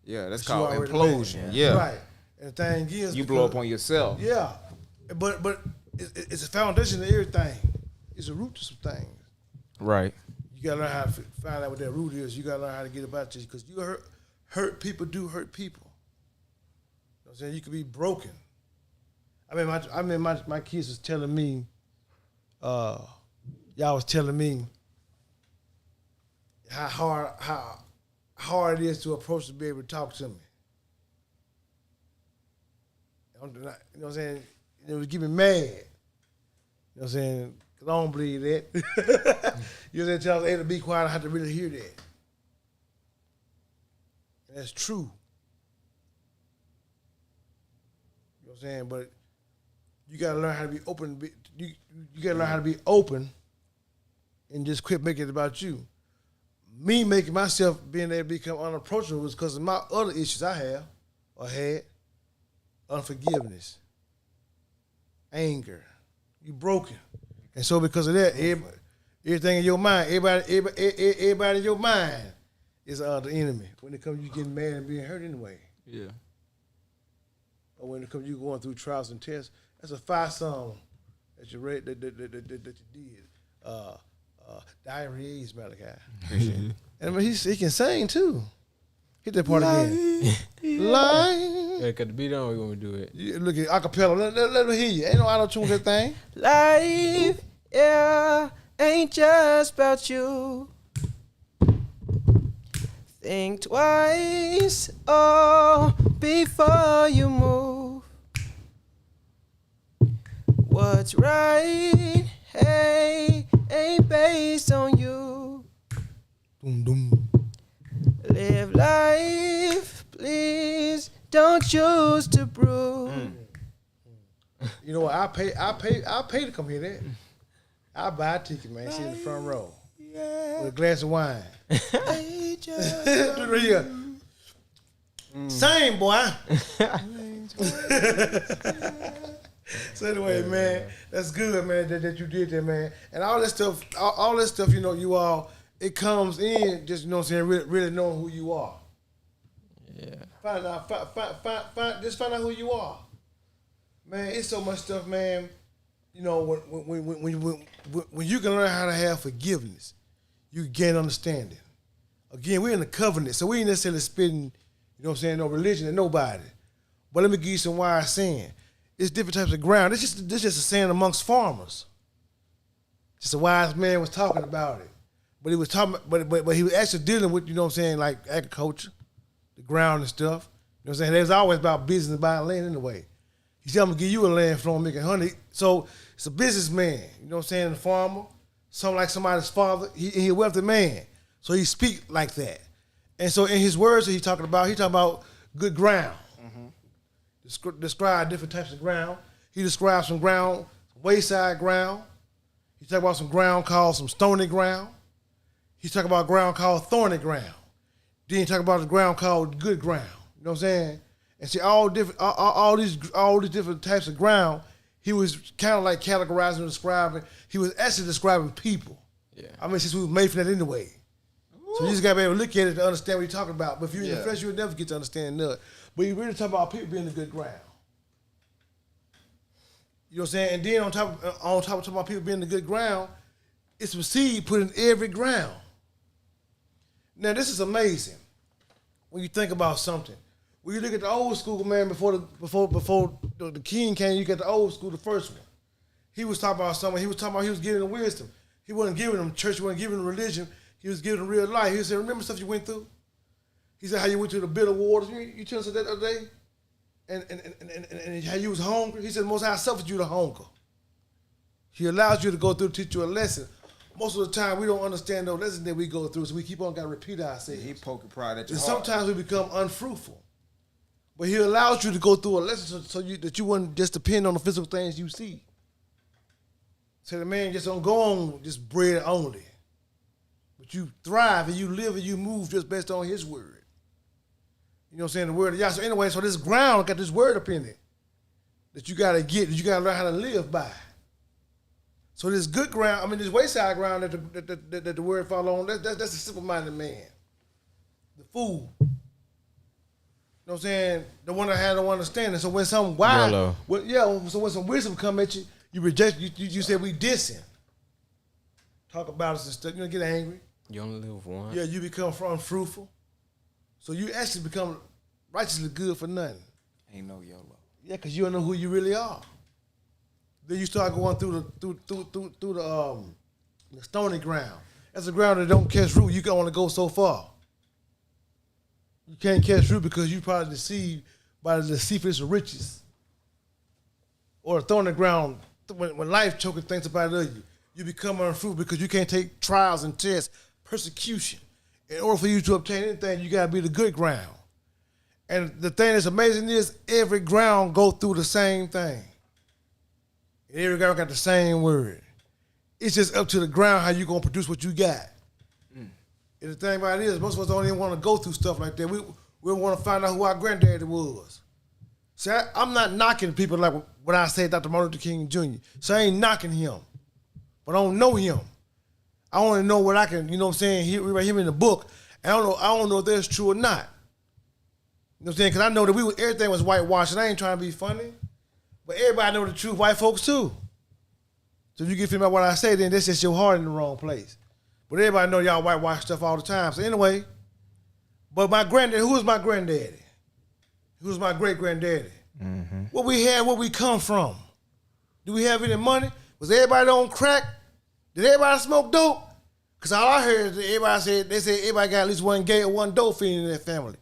Yeah, that's called implosion. Yeah.
Right. And the thing is,
you blow up on yourself.
Yeah. But it's a foundation of everything. It's a root to some things.
Right.
You gotta learn how to find out what that root is. You gotta learn how to get about this because you hurt people do hurt people. You know what I'm saying? You could be broken. My kids was telling me, y'all was telling me how hard it is to approach to be able to talk to me. You know what I'm saying? It was getting me mad. You know what I'm saying? Because I don't believe that. You know what I'm saying? Tell us, hey, to be quiet, I have to really hear that. And that's true. You know what I'm saying? But you got to learn how to be open. You got to learn how to be open and just quit making it about you. Me making myself being able to become unapproachable was because of my other issues I have or had. Unforgiveness, anger, you broken. And so because of that, everything in your mind, everybody in your mind is the enemy. When it comes to you getting mad and being hurt anyway.
Yeah.
Or when it comes to you going through trials and tests, that's a fire song that you read that you did. Diarrhea, Malachi. And he can sing too. Hit that part again. Line.
Yeah, cut the beat on. We want to do it.
You look at acapella. Let me hear you. Ain't no auto-tune that thing.
Life, yeah, ain't just about you. Think twice, oh, before you move. What's right, hey, ain't based on you.
Boom, boom.
Live life, please. Don't choose to prove.
You know what? I pay to come hear that. I buy a ticket, man. Sit in the front row with a glass of wine. Same boy. So anyway, man, that's good, man. That you did that, man. And all that stuff. You know, you all. It comes in just, you know what I'm saying, really knowing who you are.
Yeah.
Find out who you are. Man, it's so much stuff, man. You know, when you can learn how to have forgiveness, you gain understanding. Again, we're in the covenant, so we ain't necessarily spitting, you know what I'm saying, no religion to nobody. But let me give you some wise saying. It's different types of ground. This just a saying amongst farmers. Just a wise man was talking about it. But he was talking, but he was actually dealing with, you know what I'm saying, like agriculture, the ground and stuff. You know what I'm saying? There's always about business buying land anyway. He said, I'm gonna give you a land floor making honey. So it's a businessman, you know what I'm saying, a farmer, something like somebody's father. He a wealthy man. So he speak like that. And so in his words that he talking about good ground. Mm-hmm. Describe different types of ground. He describes some ground, wayside ground. He talk about some ground called some stony ground. He's talking about ground called thorny ground. Then he talk about the ground called good ground. You know what I'm saying? And see all these different types of ground, he was kind of like categorizing and describing. He was actually describing people. Yeah. I mean, since we were made for that anyway. Ooh. So you just gotta be able to look at it to understand what he's talking about. But if you're in the flesh, you'll never get to understand nothing. But you really talk about people being the good ground. You know what I'm saying? And then on top of talking about people being the good ground, it's some seed put in every ground. Now, this is amazing when you think about something. When you look at the old school, man, before the king came, you got the old school, the first one. He was talking about something. He was giving them wisdom. He wasn't giving them church. He wasn't giving them religion. He was giving them real life. He said, remember stuff you went through? He said how you went through the bitter waters. You tell us that the other day? And how you was hungry. He said, most High suffered you to hunger. He allows you to go through to teach you a lesson. Most of the time, we don't understand those lessons that we go through, so we keep on got to repeat ourselves.
He poking pride at your
and
heart.
Sometimes we become unfruitful. But he allows you to go through a lesson so that you wouldn't just depend on the physical things you see. So the man just don't go on just bread only. But you thrive and you live and you move just based on his word. You know what I'm saying? The word of Yah. So anyway, so this ground got this word up in it that you got to get, that you got to learn how to live by. So this good ground, this wayside ground that the word follow on, that's a simple-minded man. The fool. You know what I'm saying? The one that had no understanding. So when some wise, so when some wisdom come at you, you reject, you say we dissing. talk about us and stuff. You know, get angry.
You only live once.
Yeah, you become unfruitful. So you actually become righteously good for nothing.
Ain't no YOLO.
Yeah, because you don't know who you really are. Then you start going through the stony ground. That's a ground that don't catch root. You can only go so far. You can't catch root because you probably deceived by the deceitfulness of riches. Or the thorny ground, when life choking things about you, you become unfruitful because you can't take trials and tests, persecution. In order for you to obtain anything, you got to be the good ground. And the thing that's amazing is every ground go through the same thing. And every ground got the same word. It's just up to the ground how you going to produce what you got. And the thing about it is, most of us don't even want to go through stuff like that. We want to find out who our granddaddy was. See, I'm not knocking people like what I said, Dr. Martin Luther King Jr. So I ain't knocking him. But I don't know him. I only know what I can, you know what I'm saying, read about him in the book. I don't know if that's true or not. You know what I'm saying? Because I know that everything was whitewashed, and I ain't trying to be funny. But everybody know the truth, white folks too. So if you get about what I say, then that's just your heart in the wrong place. But everybody know y'all whitewash stuff all the time. So anyway, but my granddaddy, who was my granddaddy? Who was my great-granddaddy? Mm-hmm. What we had, where we come from. Do we have any money? Was everybody on crack? Did everybody smoke dope? Because all I heard is they said everybody got at least one gay or one dope fiend in their family.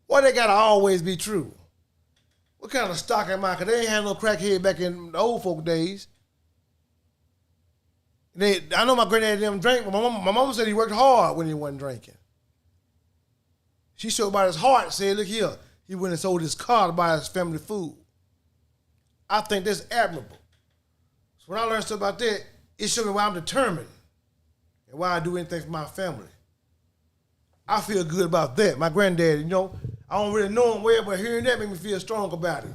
Why they gotta always be true? What kind of stock am I? Because they ain't had no crackhead back in the old folk days. I know my granddad didn't drink, but my mama said he worked hard when he wasn't drinking. She showed by his heart and said, look here, he went and sold his car to buy his family food. I think that's admirable. So when I learned stuff about that, it showed me why I'm determined and why I do anything for my family. I feel good about that. My granddad, you know, I don't really know him well, but hearing that made me feel strong about it.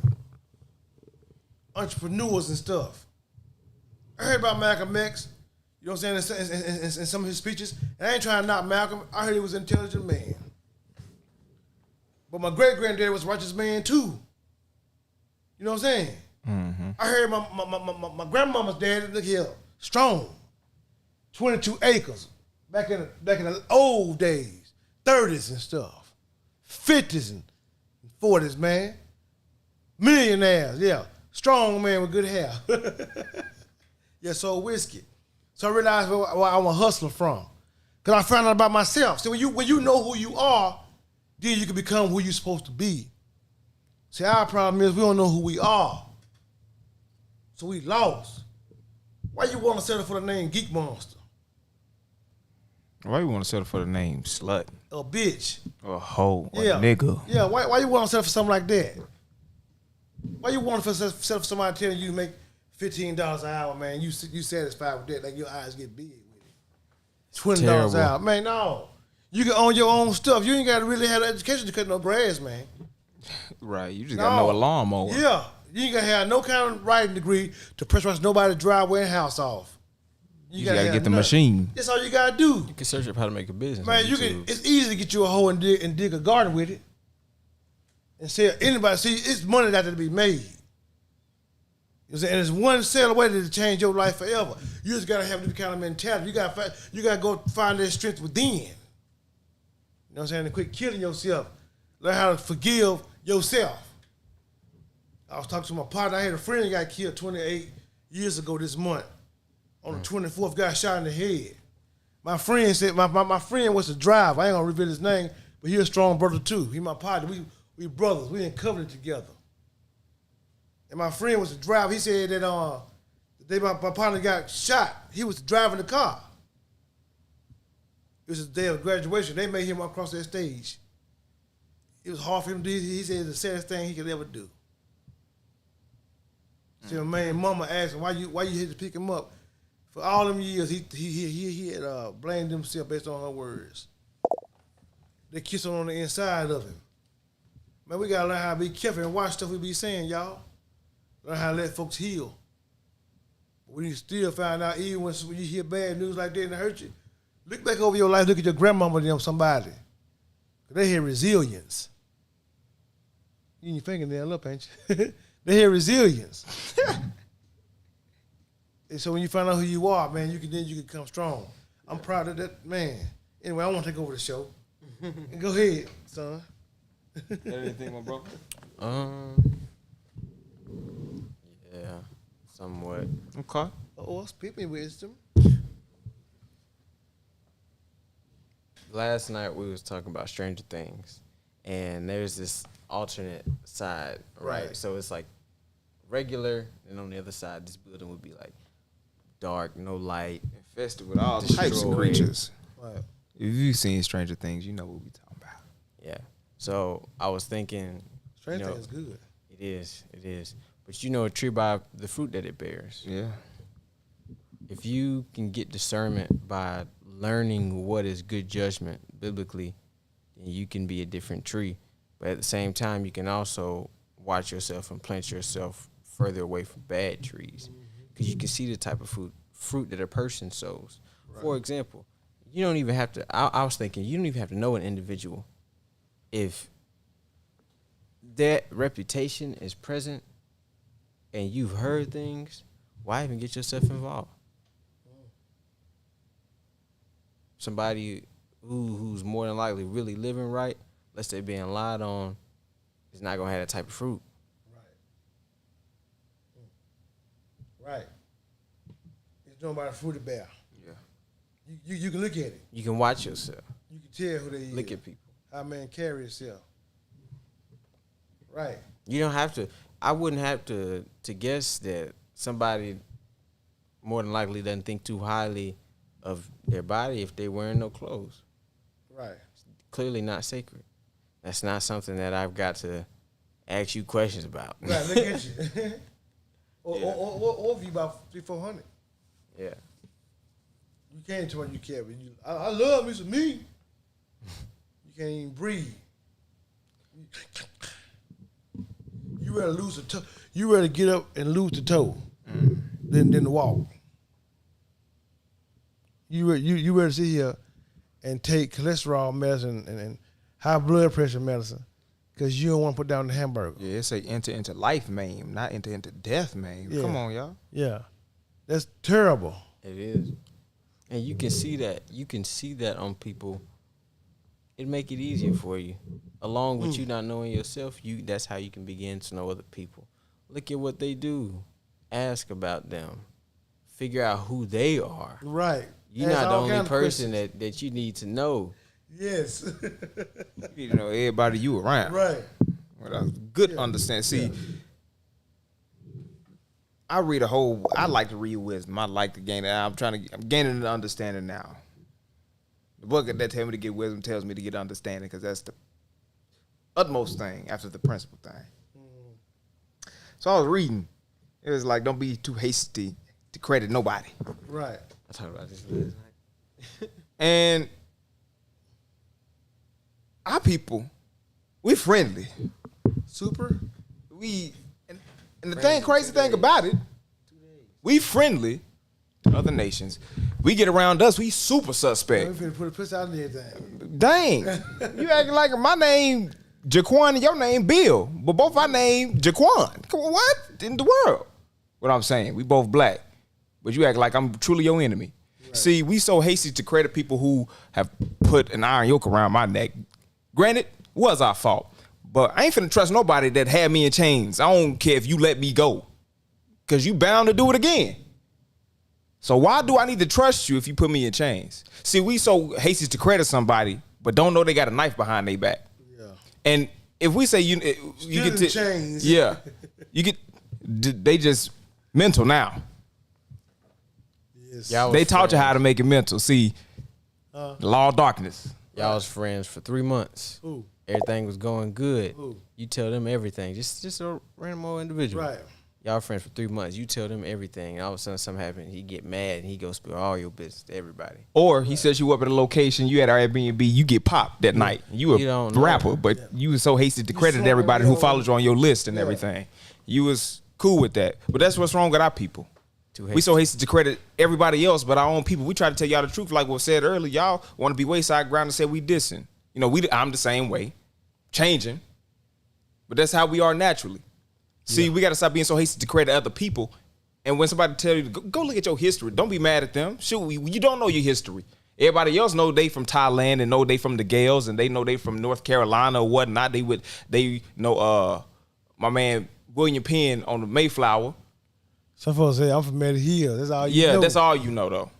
Entrepreneurs and stuff. I heard about Malcolm X, you know what I'm saying, in some of his speeches. And I ain't trying to knock Malcolm. I heard he was an intelligent man. But my great-granddaddy was a righteous man too. You know what I'm saying? Mm-hmm. I heard my grandmama's dad, look here, strong. 22 acres. Back in the old days, 30s and stuff. 50s and 40s, man. Millionaires, yeah. Strong man with good hair. Yeah, sold whiskey. So I realized where I'm a hustler from. Because I found out about myself. See, when you know who you are, then you can become who you're supposed to be. See, our problem is we don't know who we are. So we lost. Why you want to settle for the name Geek Monster?
Why you want to settle for the name slut?
A bitch.
Or a hoe. Or
Yeah.
a nigga.
Yeah, why you want to settle for something like that? Why you want to settle for somebody telling you to make $15 an hour, man? You satisfied with that, like your eyes get big with it. $20 an hour. Man, no. You can own your own stuff. You ain't got to really have an education to cut no grass, man.
Right. You just got to know a lawnmower.
Yeah. You ain't got to have no kind of writing degree to pressurize nobody's driveway and house off.
You got to get the machine.
That's all you got to do.
You can search up how to make a business.
Man, it's easy to get you a hoe and dig a garden with it. And sell anybody. See, it's money that to be made. And it's one sale away to change your life forever. You just got to have this kind of mentality. You got to go find that strength within. You know what I'm saying? And quit killing yourself. Learn how to forgive yourself. I was talking to my partner. I had a friend that got killed 28 years ago this month. On the 24th, got shot in the head. My friend said, my friend was the driver. I ain't gonna reveal his name, but he a strong brother too. He my partner. We brothers. We in covenant together. And my friend was the driver. He said that the day my partner got shot, he was driving the car. It was the day of graduation. They made him across that stage. It was hard for him to do. He said it's the saddest thing he could ever do. So my man, mama asked him, why you had to pick him up? For all them years, he had blamed himself based on her words. They kissed on the inside of him. Man, we gotta learn how to be careful and watch stuff we be saying, y'all. Learn how to let folks heal. But when you still find out, even when you hear bad news like that and it hurt you, look back over your life, look at your grandmama and somebody. They had resilience. You your fingernail up, ain't you? They had resilience. And so when you find out who you are, man, you can come strong. I'm proud of that, man. Anyway, I want to take over the show. Go ahead, son.
Anything, my bro?
Yeah, somewhat.
Okay.
Oh, speak me wisdom.
Last night we was talking about Stranger Things, and there's this alternate side, right? So it's like regular, and on the other side, this building would be like dark, no light,
infested with all types of creatures.
Right.
If you've seen Stranger Things, you know what we talking about.
Yeah. So I was thinking,
Stranger Things is good.
It is. But you know a tree by the fruit that it bears.
Yeah.
If you can get discernment by learning what is good judgment biblically, then you can be a different tree. But at the same time, you can also watch yourself and plant yourself further away from bad trees, because you can see the type of fruit that a person sows. Right. For example, you don't even have to. I was thinking you don't even have to know an individual. If that reputation is present and you've heard things, why even get yourself involved? Somebody who's more than likely really living right, unless they're being lied on, is not gonna have that type of fruit.
Right. It's known by the fruit it bear.
Yeah.
You can look at it.
You can watch yourself.
You can tell who they is.
Look at people.
How man carry himself. Right.
You don't have to. I wouldn't have to guess that somebody more than likely doesn't think too highly of their body if they wearing no clothes.
Right.
It's clearly not sacred. That's not something that I've got to ask you questions about.
Right, look at you. or if you about 300-400.
Yeah.
You can't tell what you care. I love me some me. You can't even breathe. You rather lose a toe. You rather get up and lose the toe than to walk. You rather sit here and take cholesterol medicine and high blood pressure medicine because you don't want to put down the hamburger.
Yeah, it's enter into life, man, not enter into death, man. Yeah. Come on, y'all.
Yeah, that's terrible.
It is, and you can see that. You can see that on people. It make it easier for you, along with you not knowing yourself. That's how you can begin to know other people. Look at what they do. Ask about them. Figure out who they are.
Right.
You're not the only person that you need to know.
Yes.
You need to know everybody you around.
Right.
With a good understanding. See, I like to read wisdom. I like to gain it. I'm gaining an understanding now. The book that tells me to get wisdom tells me to get understanding, because that's the utmost thing after the principal thing. So I was reading. It was like, don't be too hasty to credit nobody.
Right.
I talked about this last night.
And our people, we friendly.
Super.
And the crazy thing about it, we friendly to other nations. We get around us, we super suspect.
We finna put a piss out in everything.
Dang. You acting like my name Jaquan and your name Bill, but both our name Jaquan. Come on, what in the world? What I'm saying, we both black, but you act like I'm truly your enemy. Right. See, we so hasty to credit people who have put an iron yoke around my neck. Granted, was our fault, but I ain't finna trust nobody that had me in chains. I don't care if you let me go, because you bound to do it again. So why do I need to trust you if you put me in chains? See, we so hasty to credit somebody, but don't know they got a knife behind their back. Yeah. And if we say you get to
chains,
yeah, you get they just mental now.
Yes.
They taught you how to make it mental. See, the law of darkness.
Y'all was friends for 3 months.
Ooh.
Everything was going good.
Ooh.
You tell them everything. Just a random old individual.
Right.
Y'all friends for 3 months. You tell them everything. And all of a sudden something happens. He get mad and he go spill all your business to everybody.
Or he sets you up at a location. You at our Airbnb. You get popped that night. You a rapper, but you was so hasty to credit everybody who followed you on your list and everything. You was cool with that. But that's what's wrong with our people. We so hasty to credit everybody else, but our own people. We try to tell y'all the truth, like what said earlier. Y'all want to be wayside ground and say we dissing. You know, I'm the same way, changing, but that's how we are naturally. See, we got to stop being so hasty to credit other people And when somebody tell you to go look at your history, don't be mad at them. Shoot, you don't know your history. Everybody else know they from Thailand and know they from the Gales and they know they from North Carolina or whatnot. They know my man William Penn on the Mayflower.
Some folks say I'm from Meadow Hill. That's all you know.
Yeah, that's all you know though.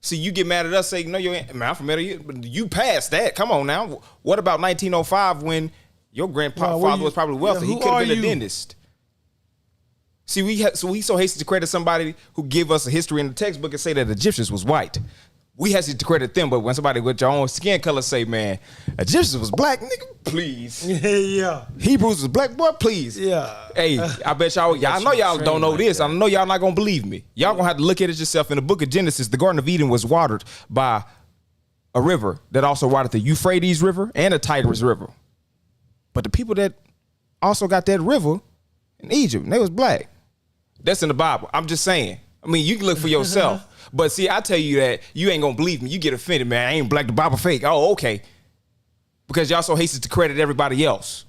See, you get mad at us saying, no, I'm from Meadow Hill, but you passed that. Come on now. What about 1905 when your grandfather was probably wealthy? He could have been a dentist. See, we so hasty to credit somebody who give us a history in the textbook and say that Egyptians was white. We hasty to credit them, but when somebody with your own skin color say, man, Egyptians was black, nigga, please.
Yeah.
Hebrews was black, boy, please.
Yeah.
Hey, I bet y'all know y'all don't know this. I know y'all not gonna believe me. Y'all gonna have to look at it yourself. In the book of Genesis, the Garden of Eden was watered by a river that also watered the Euphrates River and the Tigris River. But the people that also got that river in Egypt, they was black. That's in the Bible. I'm just saying. I mean, you can look for yourself. But see, I tell you that you ain't gonna believe me. You get offended, man. I ain't black, the Bible fake. Oh, okay. Because y'all so hasty to credit everybody else.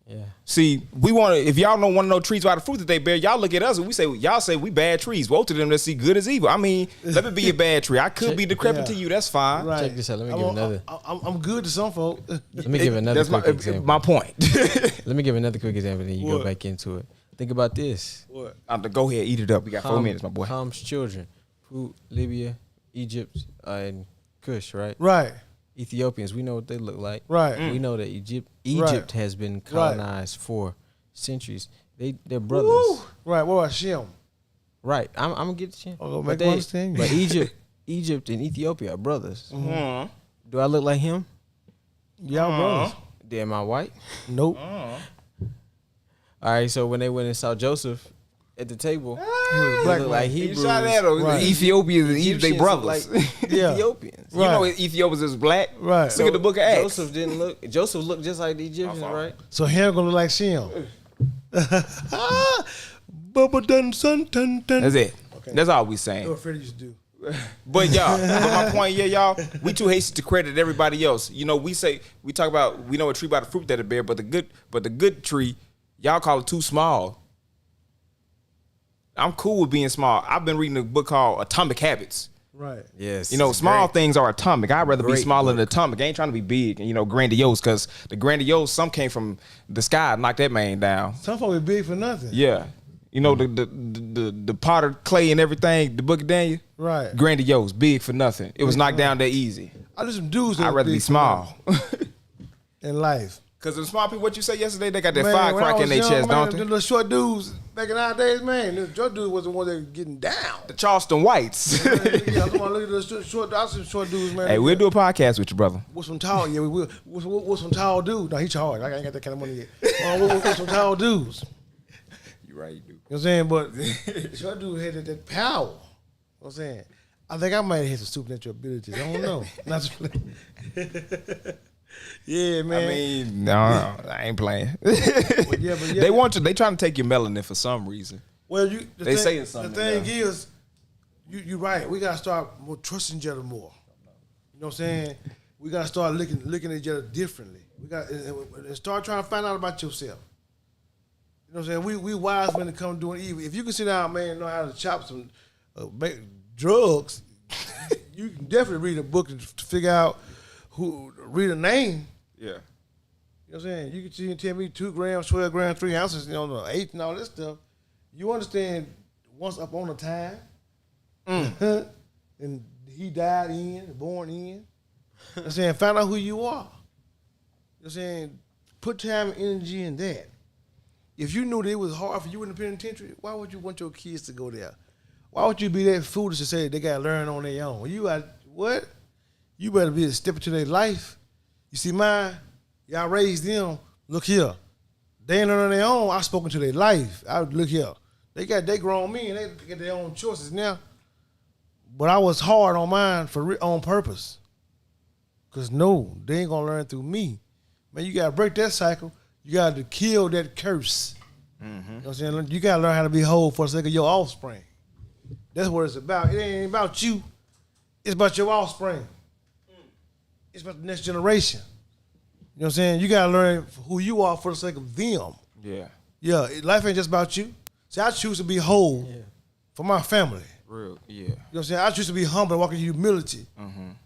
Yeah.
See, if y'all don't want to know trees by the fruit that they bear, y'all look at us and y'all say we bad trees. Woe to them that see good as evil. I mean, let me be a bad tree. I could be decrepit to you. That's fine.
Right.
Check this out. Let me give another.
I'm good to some folks.
Let me give another quick example.
My point.
Let me give another quick example, then you go back into it. Think about this.
What?
Go ahead, eat it up. We got 4 minutes, my boy.
Ham's children, Libya, Egypt, and Kush, right?
Right.
Ethiopians, we know what they look like.
Right.
We know that Egypt has been colonized for centuries. They're brothers.
Woo. Right. What about Shem?
Right. I'm gonna get to Shem.
Oh, make one thing.
But Egypt and Ethiopia are brothers.
Mm-hmm.
Do I look like him?
Y'all brothers.
Am I white?
Nope.
All right. So when they went and saw Joseph at the table,
he was black,
like Hebrews.
Right. Ethiopians and
Egyptians
they brothers.
Like Ethiopians.
You know Ethiopians is black.
Right.
Look at the book of Acts.
Joseph looked just like the Egyptians, right?
So him gonna look like Shem.
That's it. Okay. That's all we saying.
That's what Freddie used to do.
But my point, y'all, we too hasty to credit everybody else. You know, we talk about we know a tree by the fruit that it bear, but the good tree, y'all call it too small. I'm cool with being small. I've been reading a book called Atomic Habits.
Right.
Yes.
You know, small things are atomic. I'd rather be smaller than atomic. I ain't trying to be big and, grandiose, because the grandiose, some came from the sky and knocked that man down.
Some folks be big for nothing.
Yeah. You know, the potter clay and everything, the book of Daniel.
Right.
Grandiose, big for nothing. It was knocked down that easy.
I just some dudes.
I'd rather be small.
In life.
Because the small people, what you say yesterday, they got that firecracker in their chest, don't they?
The little short dudes back in our days, man. The short dudes was the one that was getting down.
The Charleston Whites.
Yeah, come on, look at the short dudes, man.
Hey, we'll do a podcast with you, brother.
What's some tall? Yeah, we will. What's some tall dudes? No, he charged. I ain't got that kind of money yet. What's some tall dudes?
You're right, you do.
You know what I'm saying? But short dude had that power. You know what I'm saying? I think I might have had some supernatural abilities. I don't know. Not just yeah, man.
I mean, no, I ain't playing.
But yeah.
They want you. They trying to take your melanin for some reason.
Well,
they say something.
The thing is, you're right. We gotta start trusting each other more. You know what I'm saying? We gotta start looking at each other differently. We got and start trying to find out about yourself. You know what I'm saying? We wise men to come doing evil. If you can sit down, man, and know how to chop some drugs, you can definitely read a book to figure out read a name.
Yeah.
You know what I'm saying? You can tell me 2 grams, 12 grams, 3 ounces, the 8 and all this stuff. You understand once upon a time, and he died born in. You know what I'm saying? Find out who you are. You know what I'm saying? Put time and energy in that. If you knew that it was hard for you in the penitentiary, why would you want your kids to go there? Why would you be that foolish to say they got to learn on their own? What? You better be a step into their life. You see mine, y'all raised them. Look here. They ain't learning on their own. I spoke into their life. Look here. They grown me and they get their own choices now. But I was hard on mine on purpose. Cause no, they ain't gonna learn through me. Man, you gotta break that cycle. You gotta kill that curse. Mm-hmm. You know what I'm saying? You gotta learn how to be whole for the sake of your offspring. That's what it's about. It ain't about you. It's about your offspring. It's about the next generation. You know what I'm saying? You gotta learn who you are for the sake of them.
Yeah.
Yeah, life ain't just about you. See, I choose to be whole for my family.
Real, yeah.
You know what I'm saying? I choose to be humble and walk in humility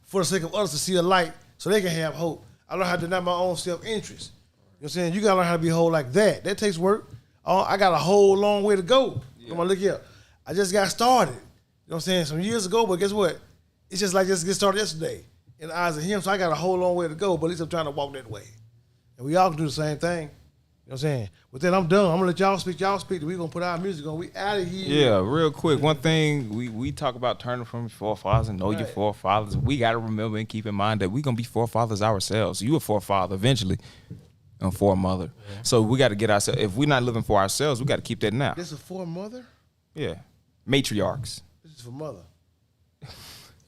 for the sake of others to see a light so they can have hope. I learn how to deny my own self-interest. You know what I'm saying? You got to learn how to be whole like that. That takes work. I got a whole long way to go. Come on, look here. I just got started. You know what I'm saying? Some years ago, but guess what? It's just like just get started yesterday in the eyes of him. So I got a whole long way to go, but at least I'm trying to walk that way. And we all can do the same thing. You know what I'm saying? With that, I'm done. I'm going to let y'all speak. Y'all speak. We're going to put our music on. We out of here.
Yeah, real quick. One thing, we talk about turning from your forefathers and know your forefathers. We got to remember and keep in mind that we're going to be forefathers ourselves. You a forefather eventually and foremother. Yeah. So we got to get ourselves, if we're not living for ourselves, we got to keep that now.
This is for mother?
Yeah. Matriarchs.
This is for mother.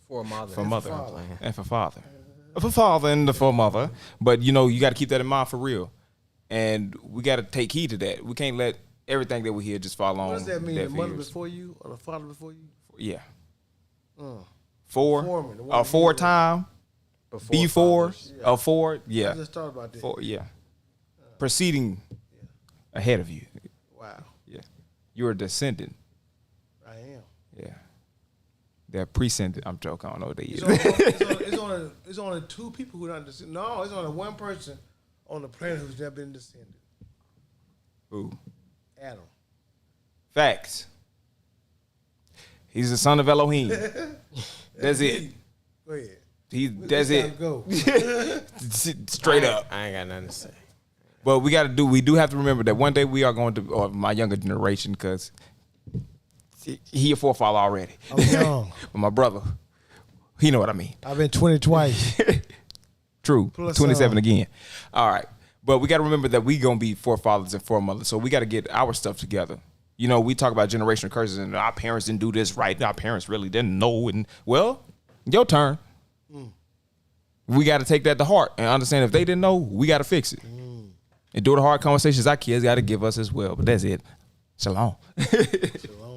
For mother.
For mother. And for father. For father and the for mother. But, you know, you got to keep that in mind for real. And we got to take heed to that. We can't let everything that we hear just fall on.
What does that mean? The mother before you or the father before you?
Yeah.
Four
time. Before.
Yeah.
Four. Yeah.
I just thought about that.
Four, yeah. Proceeding ahead of you.
Wow.
Yeah. You're a descendant.
I am.
Yeah. They're prescended. I'm joking. I don't know what they use.
It's only two people who don't descend. No, it's only one person on the planet who's never been descended.
Who?
Adam.
Facts. He's the son of Elohim. That's it.
Go ahead.
That's it.
Go.
Straight up.
I ain't got nothing to say.
But we do have to remember that one day we are going to, or my younger generation, because he a forefather already.
I'm young.
But my brother, he know what I mean.
I've been 20 twice.
True. Plus 27 again. All right. But we got to remember that we going to be forefathers and foremothers. So we got to get our stuff together. You know, we talk about generational curses and our parents didn't do this right. Our parents really didn't know. And, well, your turn. We got to take that to heart and understand if they didn't know, we got to fix it. And do the hard conversations our kids got to give us as well. But that's it. Shalom.
Shalom.